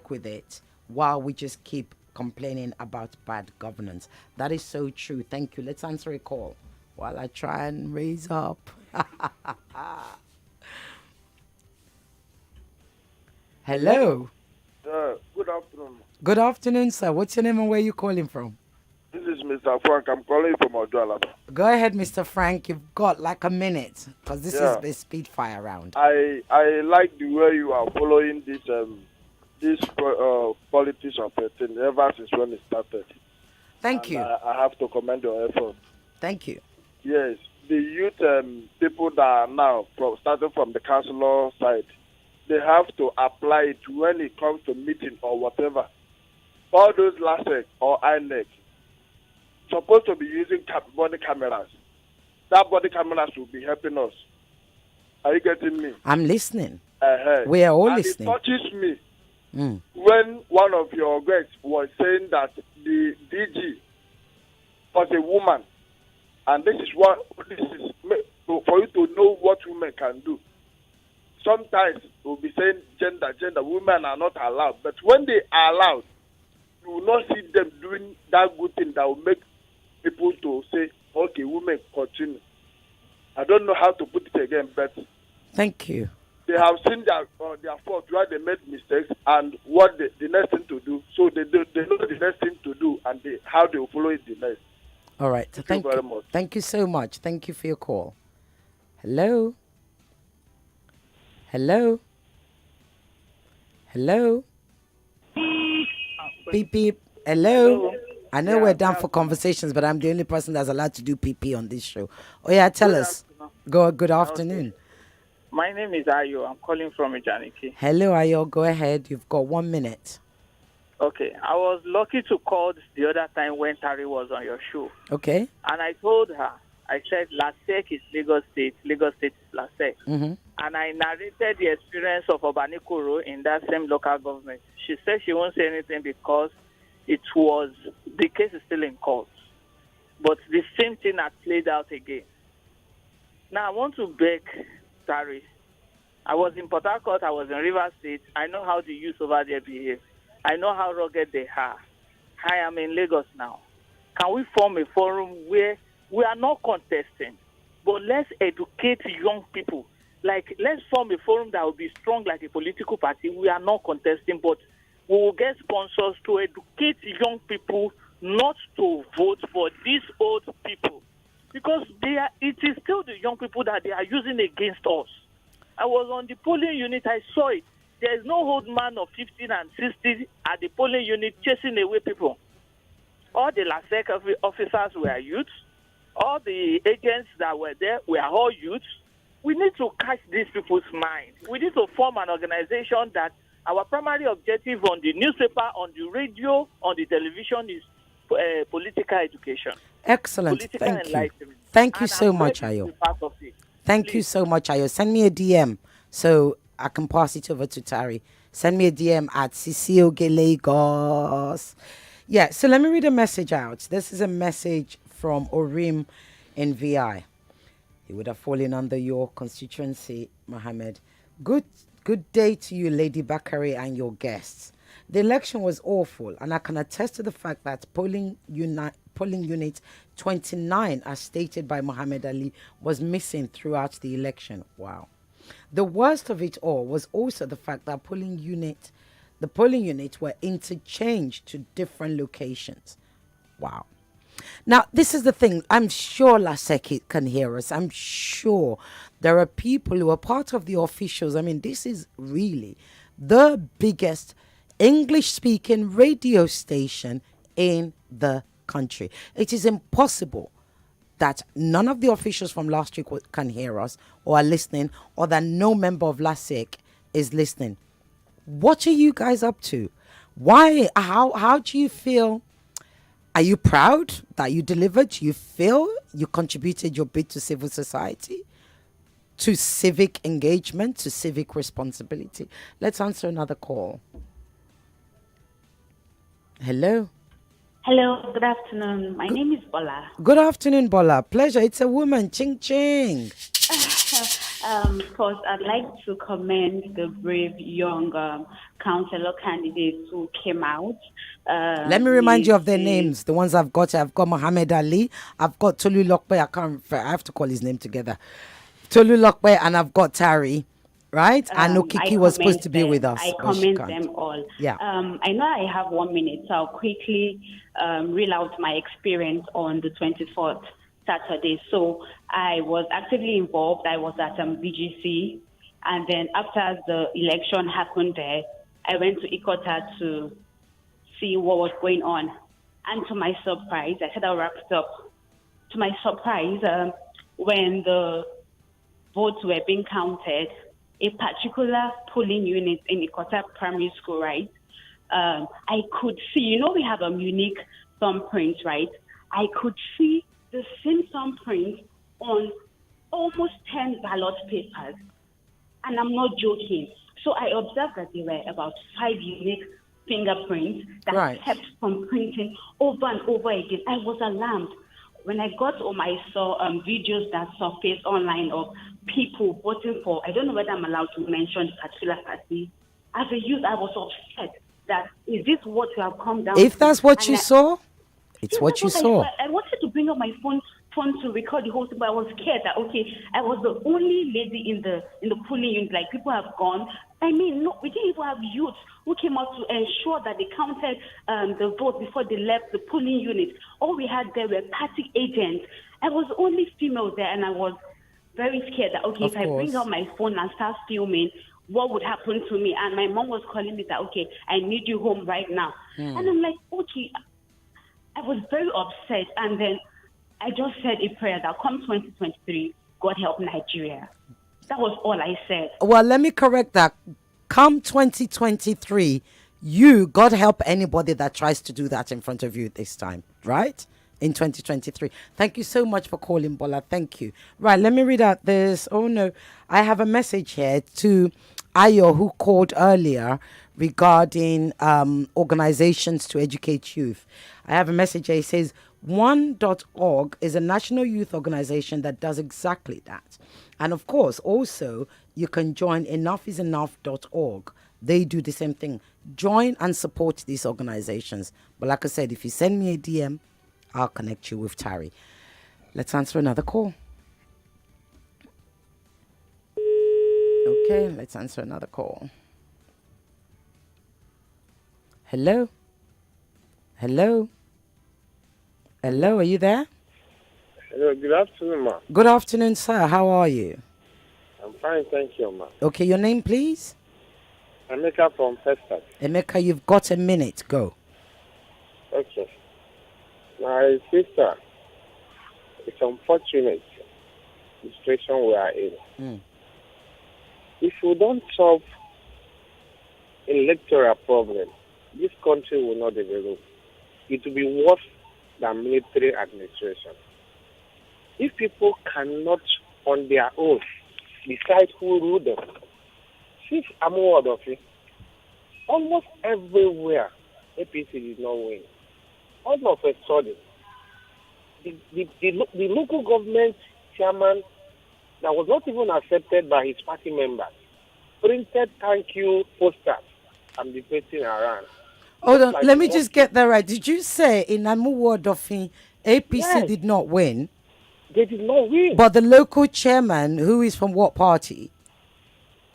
with it, while we just keep complaining about bad governance." That is so true. Thank you. Let's answer a call while I try and raise up. Hello. Good afternoon. Good afternoon, sir. What's your name and where are you calling from? This is Mr. Frank. I'm calling from Oduala. Go ahead, Mr. Frank. You've got like a minute because this is the speed fire round. I like the way you are following this politics of a thing ever since when it started. Thank you. I have to commend your effort. Thank you. Yes, the youth people that are now starting from the councillor side, they have to apply it when it comes to meeting or whatever. All those LASEC or INEC supposed to be using body cameras. That body cameras will be helping us. Are you getting me? I'm listening. Uh-huh. We are all listening. It touches me when one of your guests was saying that the DG was a woman, and this is for you to know what women can do. Sometimes we'll be saying gender, women are not allowed, but when they are allowed, you will not see them doing that good thing that will make people to say, okay, women continue. I don't know how to put it again, but thank you. They have seen their fault, where they made mistakes, and what the next thing to do. So they know the next thing to do, and how they will follow it the next. All right. Thank you very much. Thank you so much. Thank you for your call. Hello. Hello. Hello. Beep beep. Hello. I know we're done for conversations, but I'm the only person that's allowed to do PP on this show. Oh yeah, tell us. Good afternoon. Okay. My name is Ayo. I'm calling from Ijaniki. Hello, Ayo. Go ahead. You've got 1 minute. Okay. I was lucky to call the other time when Tari was on your show. Okay. And I told her, I said, LASEC is Lagos State is LASEC. Mm-hmm. And I narrated the experience of Obanikoro in that same local government. She said she won't say anything because the case is still in court. But the same thing had played out again. Now, I want to beg Tari. I was in Port Harcourt, I was in Rivers State. I know how the youth over there behave. I know how rugged they are. I am in Lagos now. Can we form a forum where we are not contesting, but let's educate young people? Like, let's form a forum that will be strong like a political party. We are not contesting, but we will get sponsors to educate young people not to vote for these old people. Because it is still the young people that they are using against us. I was on the polling unit, I saw it. There is no old man of 15 and 60 at the polling unit chasing away people. All the LASEC officers were youths. All the agents that were there were all youths. We need to catch these people's mind. We need to form an organization that our primary objective on the newspaper, on the radio, on the television is political education. Excellent. Political Thank you. enlightenment. Thank you And so I'm much, ready to Ayo. be part of it. Thank you so much, Ayo. Send me a DM so I can pass it over to Tari. Send me a DM at Cecile Lagos. Yeah, so let me read a message out. This is a message from Orim in VI. He would have fallen under your constituency, Mohammed. Good day to you, Lady Bakare, and your guests. The election was awful, and I can attest to the fact that polling unit 29, as stated by Muhammad Ali, was missing throughout the election. Wow. The worst of it all was also the fact that the polling units were interchanged to different locations. Wow. Now, this is the thing. I'm sure Laseki can hear us. I'm sure there are people who are part of the officials. I mean, this is really the biggest English-speaking radio station in the country. It is impossible that none of the officials from last week can hear us or are listening, or that no member of LASIK is listening. What are you guys up to? Why? How do you feel? Are you proud that you delivered? Do you feel you contributed your bit to civil society, to civic engagement, to civic responsibility? Let's answer another call. Hello. Hello, good afternoon. My name is Bola. Good afternoon, Bola. Pleasure. It's a woman. Ching ching. First, I'd like to commend the brave young councillor candidates who came out. Let me remind you of their names. The ones I've got Mohammed Ali. I've got Tolu Lokpe. I have to call his name together. Tolu Lokpe, and I've got Tari. Right? And Okiki was supposed to be with us. I commend them all. Yeah. I know I have 1 minute, so I'll quickly reel out my experience on the 24th Saturday. So I was actively involved. I was at BGC. And then after the election happened there, I went to Ikota to see what was going on. And to my surprise, I said I'll wrap it up. To my surprise, when the votes were being counted, a particular polling unit in Ikota Primary School, right? I could see, we have a unique thumbprint, right? I could see the same thumbprint on almost 10 ballot papers. And I'm not joking. So I observed that there were about 5 unique fingerprints that kept from printing over and over again. I was alarmed. When I got home, I saw videos that surfaced online of people voting for, I don't know whether I'm allowed to mention the particular party. As a youth, I was upset that, is this what you have come down If to? that's what you saw, it's what you saw. I wanted to bring up my phone to record the whole thing, but I was scared that, I was the only lady in the polling unit, like people have gone. I mean, no, we didn't even have youths who came out to ensure that they counted the vote before they left the polling unit. All we had there were party agents. I was the only female there, and I was very scared that, if I bring out my phone and start filming, what would happen to me? And my mom was calling me that, I need you home right now. And I'm like, I was very upset. And then I just said a prayer that come 2023, God help Nigeria. That was all I said. Well, let me correct that. Come 2023, God help anybody that tries to do that in front of you this time, right? In 2023. Thank you so much for calling, Bola. Thank you. Right, let me read out this. Oh, no. I have a message here to Ayo, who called earlier regarding organizations to educate youth. I have a message here. It says, One.org is a national youth organization that does exactly that. And of course, also, you can join enoughisenough.org. They do the same thing. Join and support these organizations. But like I said, if you send me a DM, I'll connect you with Tari. Let's answer another call. Okay, let's answer another call. Hello? Hello? Hello, are you there? Hello, good afternoon, ma. Good afternoon, sir. How are you? I'm fine, thank you, ma. Okay, your name, please? Emeka from Pesta. Emeka, you've got a minute. Go. Okay. My sister, it's unfortunate the situation we are in. If we don't solve electoral problem, this country will not develop. It will be worse than military administration. If people cannot, on their own, decide who rule them, see, I'm word of it. Almost everywhere, APC did not win. All of a sudden, the local government chairman that was not even accepted by his party members printed thank you posters and debating around. Hold on, let me just get that right. Did you say in Amuwodofin, APC did not win? They did not win. But the local chairman, who is from what party?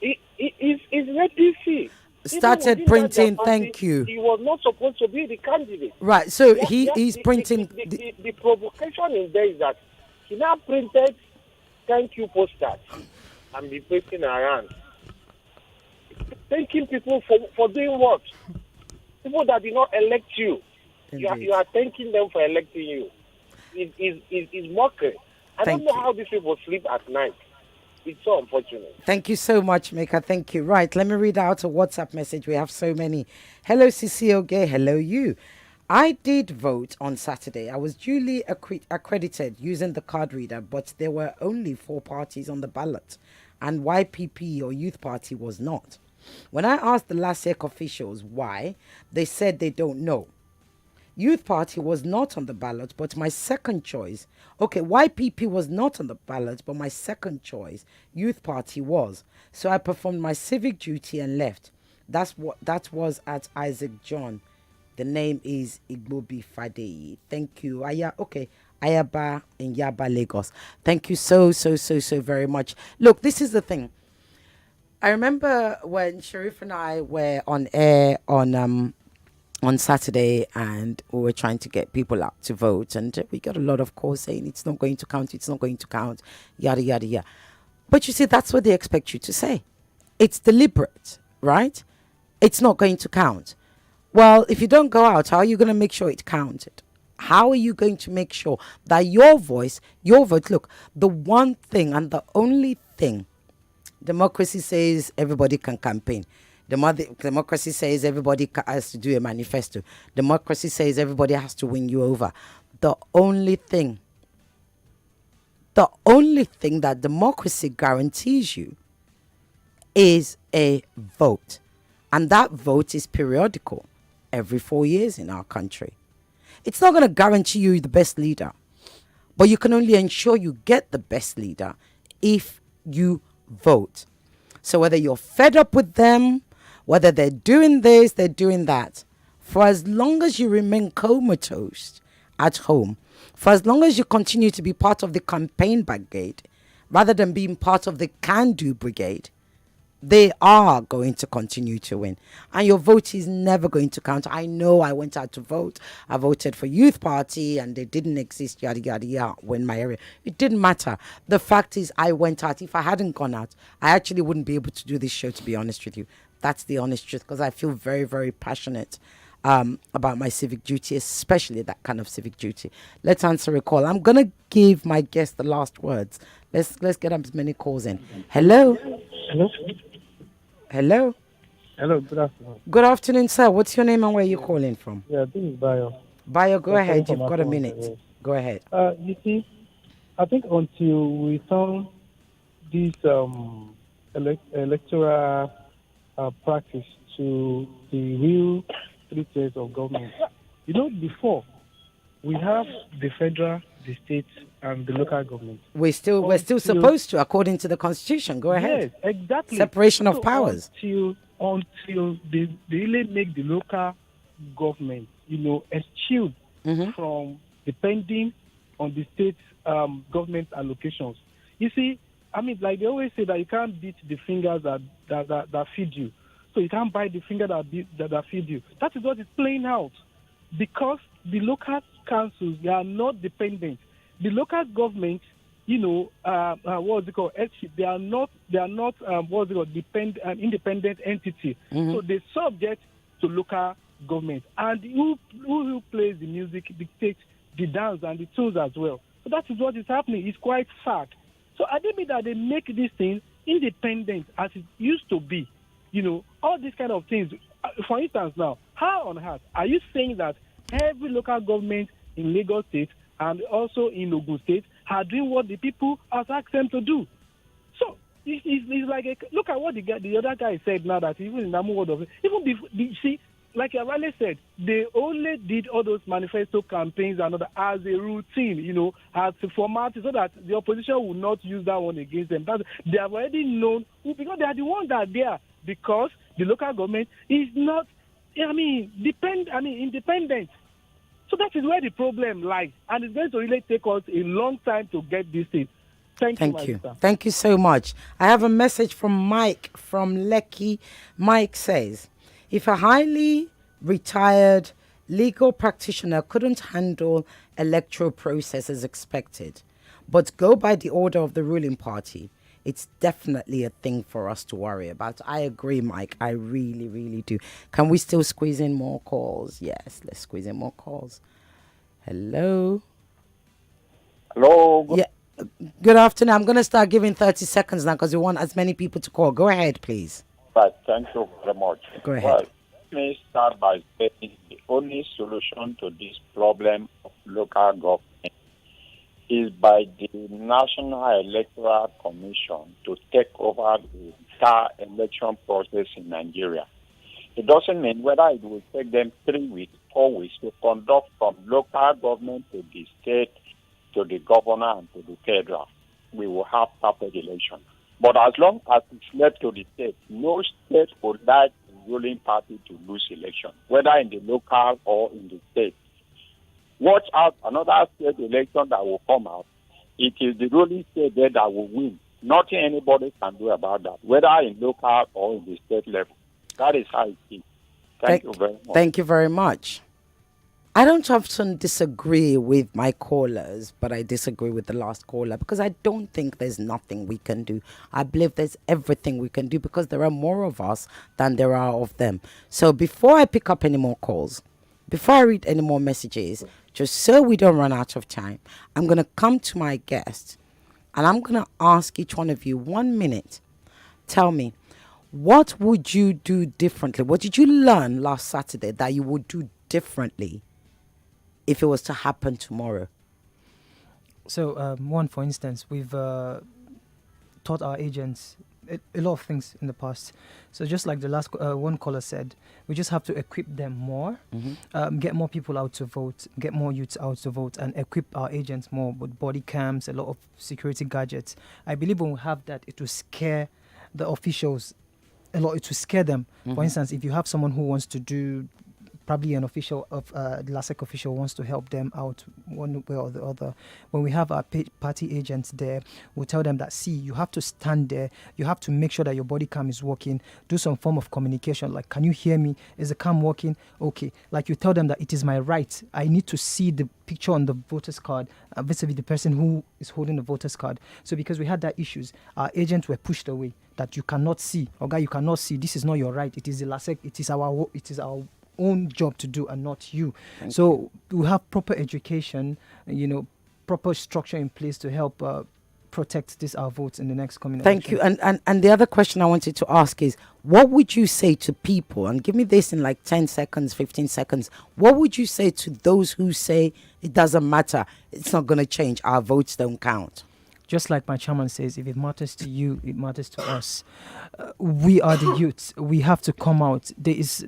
Is APC. started printing. Thank you. He was not supposed to be the candidate. Right. So he's printing. The provocation in there is that he now printed thank you posters and be pasting around. Thanking people for doing what? People that did not elect you. You are thanking them for electing you. It's mockery. I don't know how these people sleep at night. It's so unfortunate. Thank you so much, Maker. Thank you. Right, let me read out a WhatsApp message. We have so many. Hello, Cecile Gay. Hello, you. I did vote on Saturday. I was duly accredited using the card reader, but there were only 4 parties on the ballot, and YPP or Youth Party was not. When I asked the LASEC officials why, they said they don't know. Youth Party was not on the ballot, but my second choice. Okay, YPP was not on the ballot, but my second choice, Youth Party, was. So I performed my civic duty and left. That was at Isaac John. The name is Igbobi Fadei. Thank you. Ayaba in Yaba, Lagos. Thank you so very much. Look, this is the thing. I remember when Sharif and I were on air on Saturday, and we were trying to get people out to vote, and we got a lot of calls saying it's not going to count, yada yada yada. But you see, that's what they expect you to say. It's deliberate, right? It's not going to count. Well, if you don't go out, how are you going to make sure it counted? How are you going to make sure that your voice, your vote, look, the one thing and the only thing, democracy says everybody can campaign. Democracy says everybody has to do a manifesto. Democracy says everybody has to win you over. The only thing that democracy guarantees you is a vote. And that vote is periodical, every 4 years in our country. It's not going to guarantee you the best leader, but you can only ensure you get the best leader if you vote. So whether you're fed up with them, whether they're doing this, they're doing that, for as long as you remain comatose at home, for as long as you continue to be part of the campaign brigade, rather than being part of the can-do brigade, they are going to continue to win. And your vote is never going to count. I know I went out to vote. I voted for Youth Party and they didn't exist, yada, yada, yada, when my area. It didn't matter. The fact is I went out. If I hadn't gone out, I actually wouldn't be able to do this show, to be honest with you. That's the honest truth, because I feel very, very passionate about my civic duty, especially that kind of civic duty. Let's answer a call. I'm going to give my guest the last words. Let's get as many calls in. Hello? Hello? Hello? Hello, good afternoon. Good afternoon, sir. What's your name and where are you calling from? Yeah, this is Bayo. Bayo, go ahead. You've got a minute. Yes. Go ahead. You see, I think until we turn this electoral practice to the real 3 tiers of government, before we have the federal, the state, and the local government. We're still supposed to, according to the Constitution. Go ahead. Yes, exactly. Separation of powers. Until they really make the local government, eschewed from depending on the state government allocations. You see, I mean, like they always say that you can't beat the fingers that feed you. So you can't bite the finger that feed you. That is what is playing out. Because the local councils, they are not dependent. The local government, what's it called? They are not independent entity. So they subject to local government. And who plays the music dictates the dance and the tunes as well. So that is what is happening. It's quite sad. So I don't mean that they make this thing independent as it used to be. All these kind of things. For instance now, how on earth are you saying that every local government in Lagos State and also in Ogun State are doing what the people have asked them to do? So it's like, look at what the other guy said now, that even in Namu word of it, even before, see, like I rightly said, they only did all those manifesto campaigns and other as a routine, as a formality, so that the opposition will not use that one against them. They have already known because they are the ones that are there, because the local government is not, independent. So that is where the problem lies, and it's going to really take us a long time to get this thing. Thank you. Thank you so much. I have a message from Mike from Lekki. Mike says, If a highly retired legal practitioner couldn't handle electoral process as expected, but go by the order of the ruling party, it's definitely a thing for us to worry about. I agree, Mike. I really, really do. Can we still squeeze in more calls? Yes, let's squeeze in more calls. Hello? Hello? Yeah. Good afternoon. I'm going to start giving 30 seconds now because we want as many people to call. Go ahead, please. Right, thank you very much. Go ahead. Well, let me start by saying the only solution to this problem of local government is by the National Electoral Commission to take over the entire election process in Nigeria. It doesn't mean whether it will take them 3 weeks, 4 weeks to conduct from local government to the state, to the governor, and to the federal. We will have perfect election. But as long as it's left to the state, no state would like the ruling party to lose election, whether in the local or in the state. Watch out another state election that will come out. It is the ruling state there that will win. Nothing anybody can do about that, whether in local or in the state level. That is how it is. Thank you very much. Thank you very much. I don't often disagree with my callers, but I disagree with the last caller because I don't think there's nothing we can do. I believe there's everything we can do because there are more of us than there are of them. So before I pick up any more calls, before I read any more messages, just so we don't run out of time, I'm going to come to my guest and I'm going to ask each one of you 1 minute. Tell me, what would you do differently? What did you learn last Saturday that you would do differently if it was to happen tomorrow? So, one, for instance, we've taught our agents a lot of things in the past. So just like the last one caller said, we just have to equip them more, get more people out to vote, get more youths out to vote, and equip our agents more with body cams, a lot of security gadgets. I believe when we have that, it will scare the officials a lot. It will scare them. For instance, if you have someone who wants to do, probably an official of the LASEC official wants to help them out one way or the other. When we have our party agents there, we'll tell them that, see, you have to stand there. You have to make sure that your body cam is working. Do some form of communication. Like, can you hear me? Is the cam working? Okay. Like, you tell them that it is my right. I need to see the picture on the voter's card, vis-a-vis the person who is holding the voter's card. So because we had that issues, our agents were pushed away. That you cannot see. Okay, you cannot see. This is not your right. It is the LASEC. It is our own job to do and not you. So we have proper education, proper structure in place to help protect our votes in the next coming Thank election. you. And the other question I wanted to ask is, what would you say to people, and give me this in like 10 seconds, 15 seconds, what would you say to those who say it doesn't matter, it's not going to change, our votes don't count? Just like my chairman says, if it matters to you, it matters to us. We are the youth. We have to come out. There's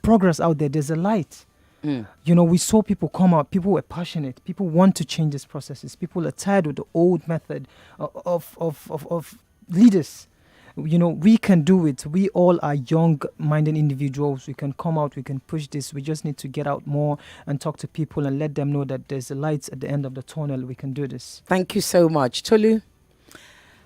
progress out there. There's a light. We saw people come out. People were passionate. People want to change these processes. People are tired of the old method of leaders. We can do it. We all are young-minded individuals. We can come out. We can push this. We just need to get out more and talk to people and let them know that there's a light at the end of the tunnel. We can do this. Thank you so much. Tolu,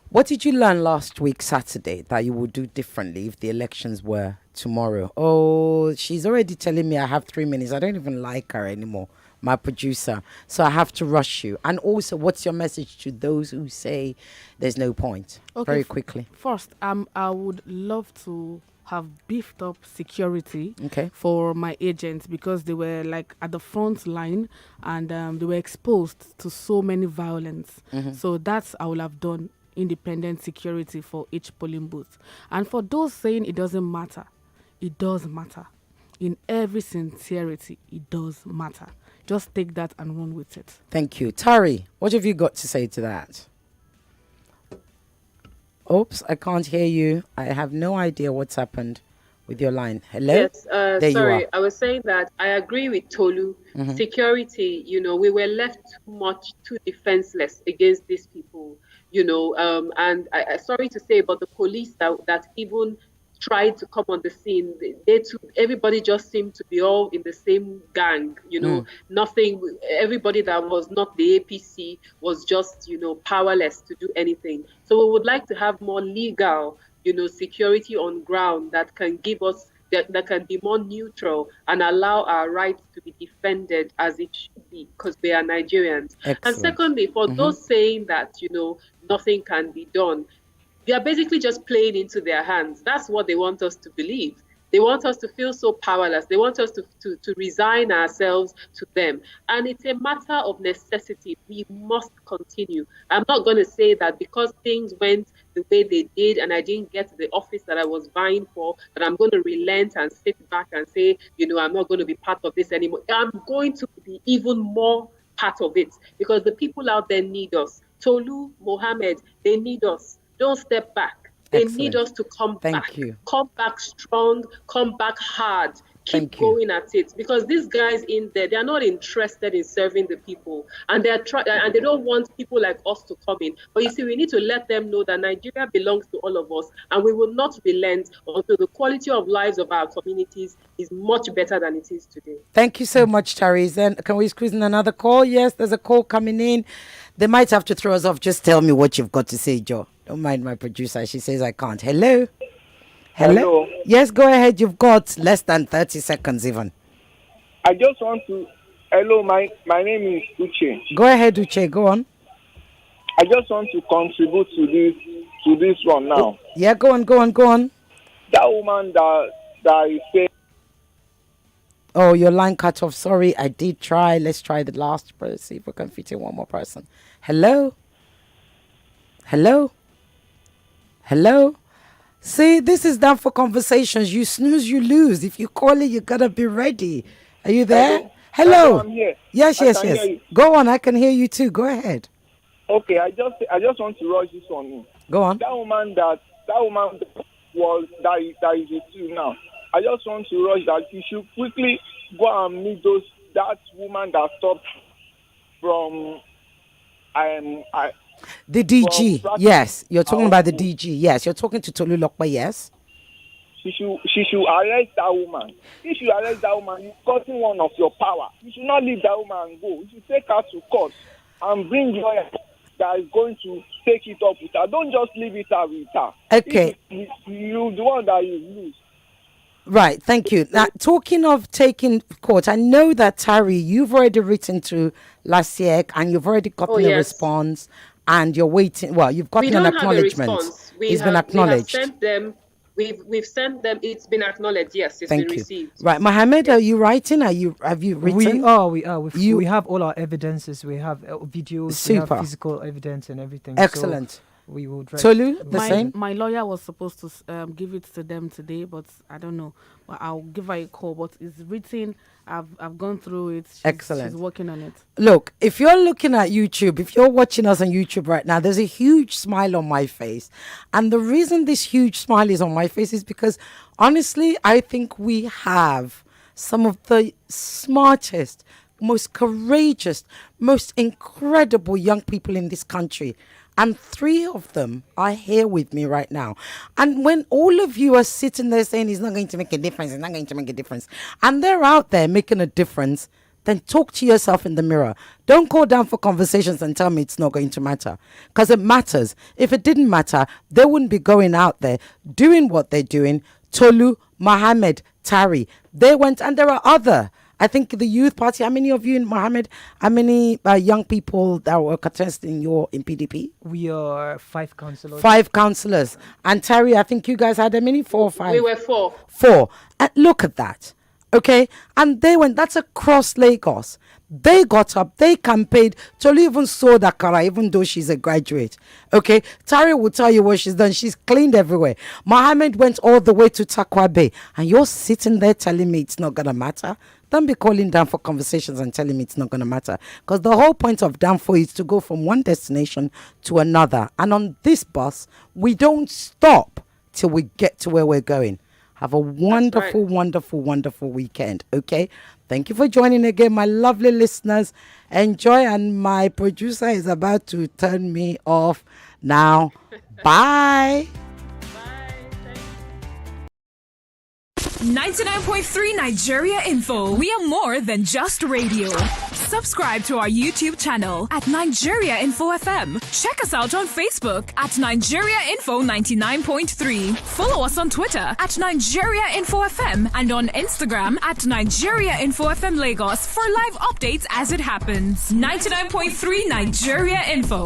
what did you learn last week, Saturday, that you would do differently if the elections were tomorrow? Oh, she's already telling me I have 3 minutes. I don't even like her anymore, my producer. So I have to rush you. And also, what's your message to those who say there's no point? Okay, very quickly. First, I would love to have beefed up security for my agents because they were like at the front line and they were exposed to so many violence. So that's I would have done. Independent security for each polling booth. And for those saying it doesn't matter, it does matter. In every sincerity, it does matter. Just take that and run with it. Thank you. Tari, what have you got to say to that? Oops, I can't hear you. I have no idea what's happened with your line. Hello? Yes, there sorry. you are. I was saying that I agree with Tolu. Security, we were left too defenseless against these people. And I sorry to say, but the police that even tried to come on the scene, everybody just seemed to be all in the same gang, nothing, everybody that was not the APC was just, powerless to do anything. So we would like to have more legal security on ground that can give us that can be more neutral and allow our rights to be defended as it should be, because we are Nigerians. Excellent. And secondly, for those saying that nothing can be done, they are basically just playing into their hands. That's what they want us to believe. They want us to feel so powerless. They want us to resign ourselves to them. And it's a matter of necessity. We must continue. I'm not going to say that because things went the way they did and I didn't get the office that I was vying for, that I'm going to relent and sit back and say, I'm not going to be part of this anymore. I'm going to be even more part of it, because the people out there need us. Tolu, Mohammed, they need us. Don't step back. They need us to come back. Come back strong, come back hard. Keep going at it, because these guys in there, they're not interested in serving the people, and they're and they don't want people like us to come in. But you see, we need to let them know that Nigeria belongs to all of us, and we will not relent until the quality of lives of our communities is much better than it is today. Thank you so much, Tari. Then can we squeeze in another call? Yes, there's a call coming in. They might have to throw us off. Just tell me what you've got to say, Joe. Don't mind my producer. She says I can't. Hello? Hello? Yes, go ahead. You've got less than 30 seconds even. I just want to... Hello, my name is Uche. Go ahead, Uche. Go on. I just want to contribute to this one now. Yeah, go on. That woman that is saying... Oh, your line cut off. Sorry, I did try. Let's try the last person. See if we can fit in one more person. Hello? See, this is Danfo Conversations. You snooze, you lose. If you call it, you gotta be ready. Are you there? Hello. I'm here. Yes. Go on. I can hear you too. Go ahead. Okay, I just want to rush this one in. Go on. That woman that was that is a two now. I just want to rush that. You should quickly go and meet that woman that stopped from the DG. Yes, you're talking about the DG. Yes, you're talking to Tolu Lokpa. Yes. She should arrest that woman. If you arrest that woman, you've gotten one of your power. You should not leave that woman and go. You should take her to court and bring lawyers that is going to take it up with her. Don't just leave it with her. Okay. You the one that you lose. Right, thank you. Now, talking of taking court, I know that, Tari, you've already written to Lasiek and you've already gotten a response and you're waiting. Well, you've gotten an acknowledgement. It's been acknowledged. We've sent them. It's been acknowledged. Yes, it's been received. Right, Mohammed, are you writing? Have you written? We are. We have all our evidences. We have videos. Super. We have physical evidence and everything. Excellent. So we would. Tolu, the same. My lawyer was supposed to give it to them today, but I don't know. Well, I'll give her a call. But it's written. I've gone through it. Excellent. She's working on it. Look, if you're looking at YouTube, if you're watching us on YouTube right now, there's a huge smile on my face. And the reason this huge smile is on my face is because, honestly, I think we have some of the smartest, most courageous, most incredible young people in this country. And 3 of them are here with me right now. And when all of you are sitting there saying it's not going to make a difference, it's not going to make a difference, and they're out there making a difference, then talk to yourself in the mirror. Don't go down for conversations and tell me it's not going to matter. Because it matters. If it didn't matter, they wouldn't be going out there doing what they're doing. Tolu, Mohammed, Tari, they went, and there are other. I think the youth party, how many of you in Mohammed, how many young people that were contesting in PDP? We are 5 councillors. 5 councillors. And Terry, I think you guys had how many? 4 or 5? We were 4. 4. And look at that. Okay? And they went, that's across Lagos. They got up, they campaigned. Tolu even saw Dakara, even though she's a graduate. Okay? Tari will tell you what she's done. She's cleaned everywhere. Mohammed went all the way to Takwa Bay. And you're sitting there telling me it's not going to matter? Don't be calling down for conversations and telling me it's not going to matter. Because the whole point of Danfo is to go from one destination to another. And on this bus, we don't stop till we get to where we're going. Have a wonderful, wonderful, wonderful weekend. Okay? Thank you for joining again, my lovely listeners. Enjoy. And my producer is about to turn me off now. Bye. 99.3 Nigeria Info. We are more than just radio. Subscribe to our YouTube channel at Nigeria Info FM. Check us out on Facebook at Nigeria Info 99.3. Follow us on Twitter at Nigeria Info FM and on Instagram at Nigeria Info FM Lagos for live updates as it happens. 99.3 Nigeria Info.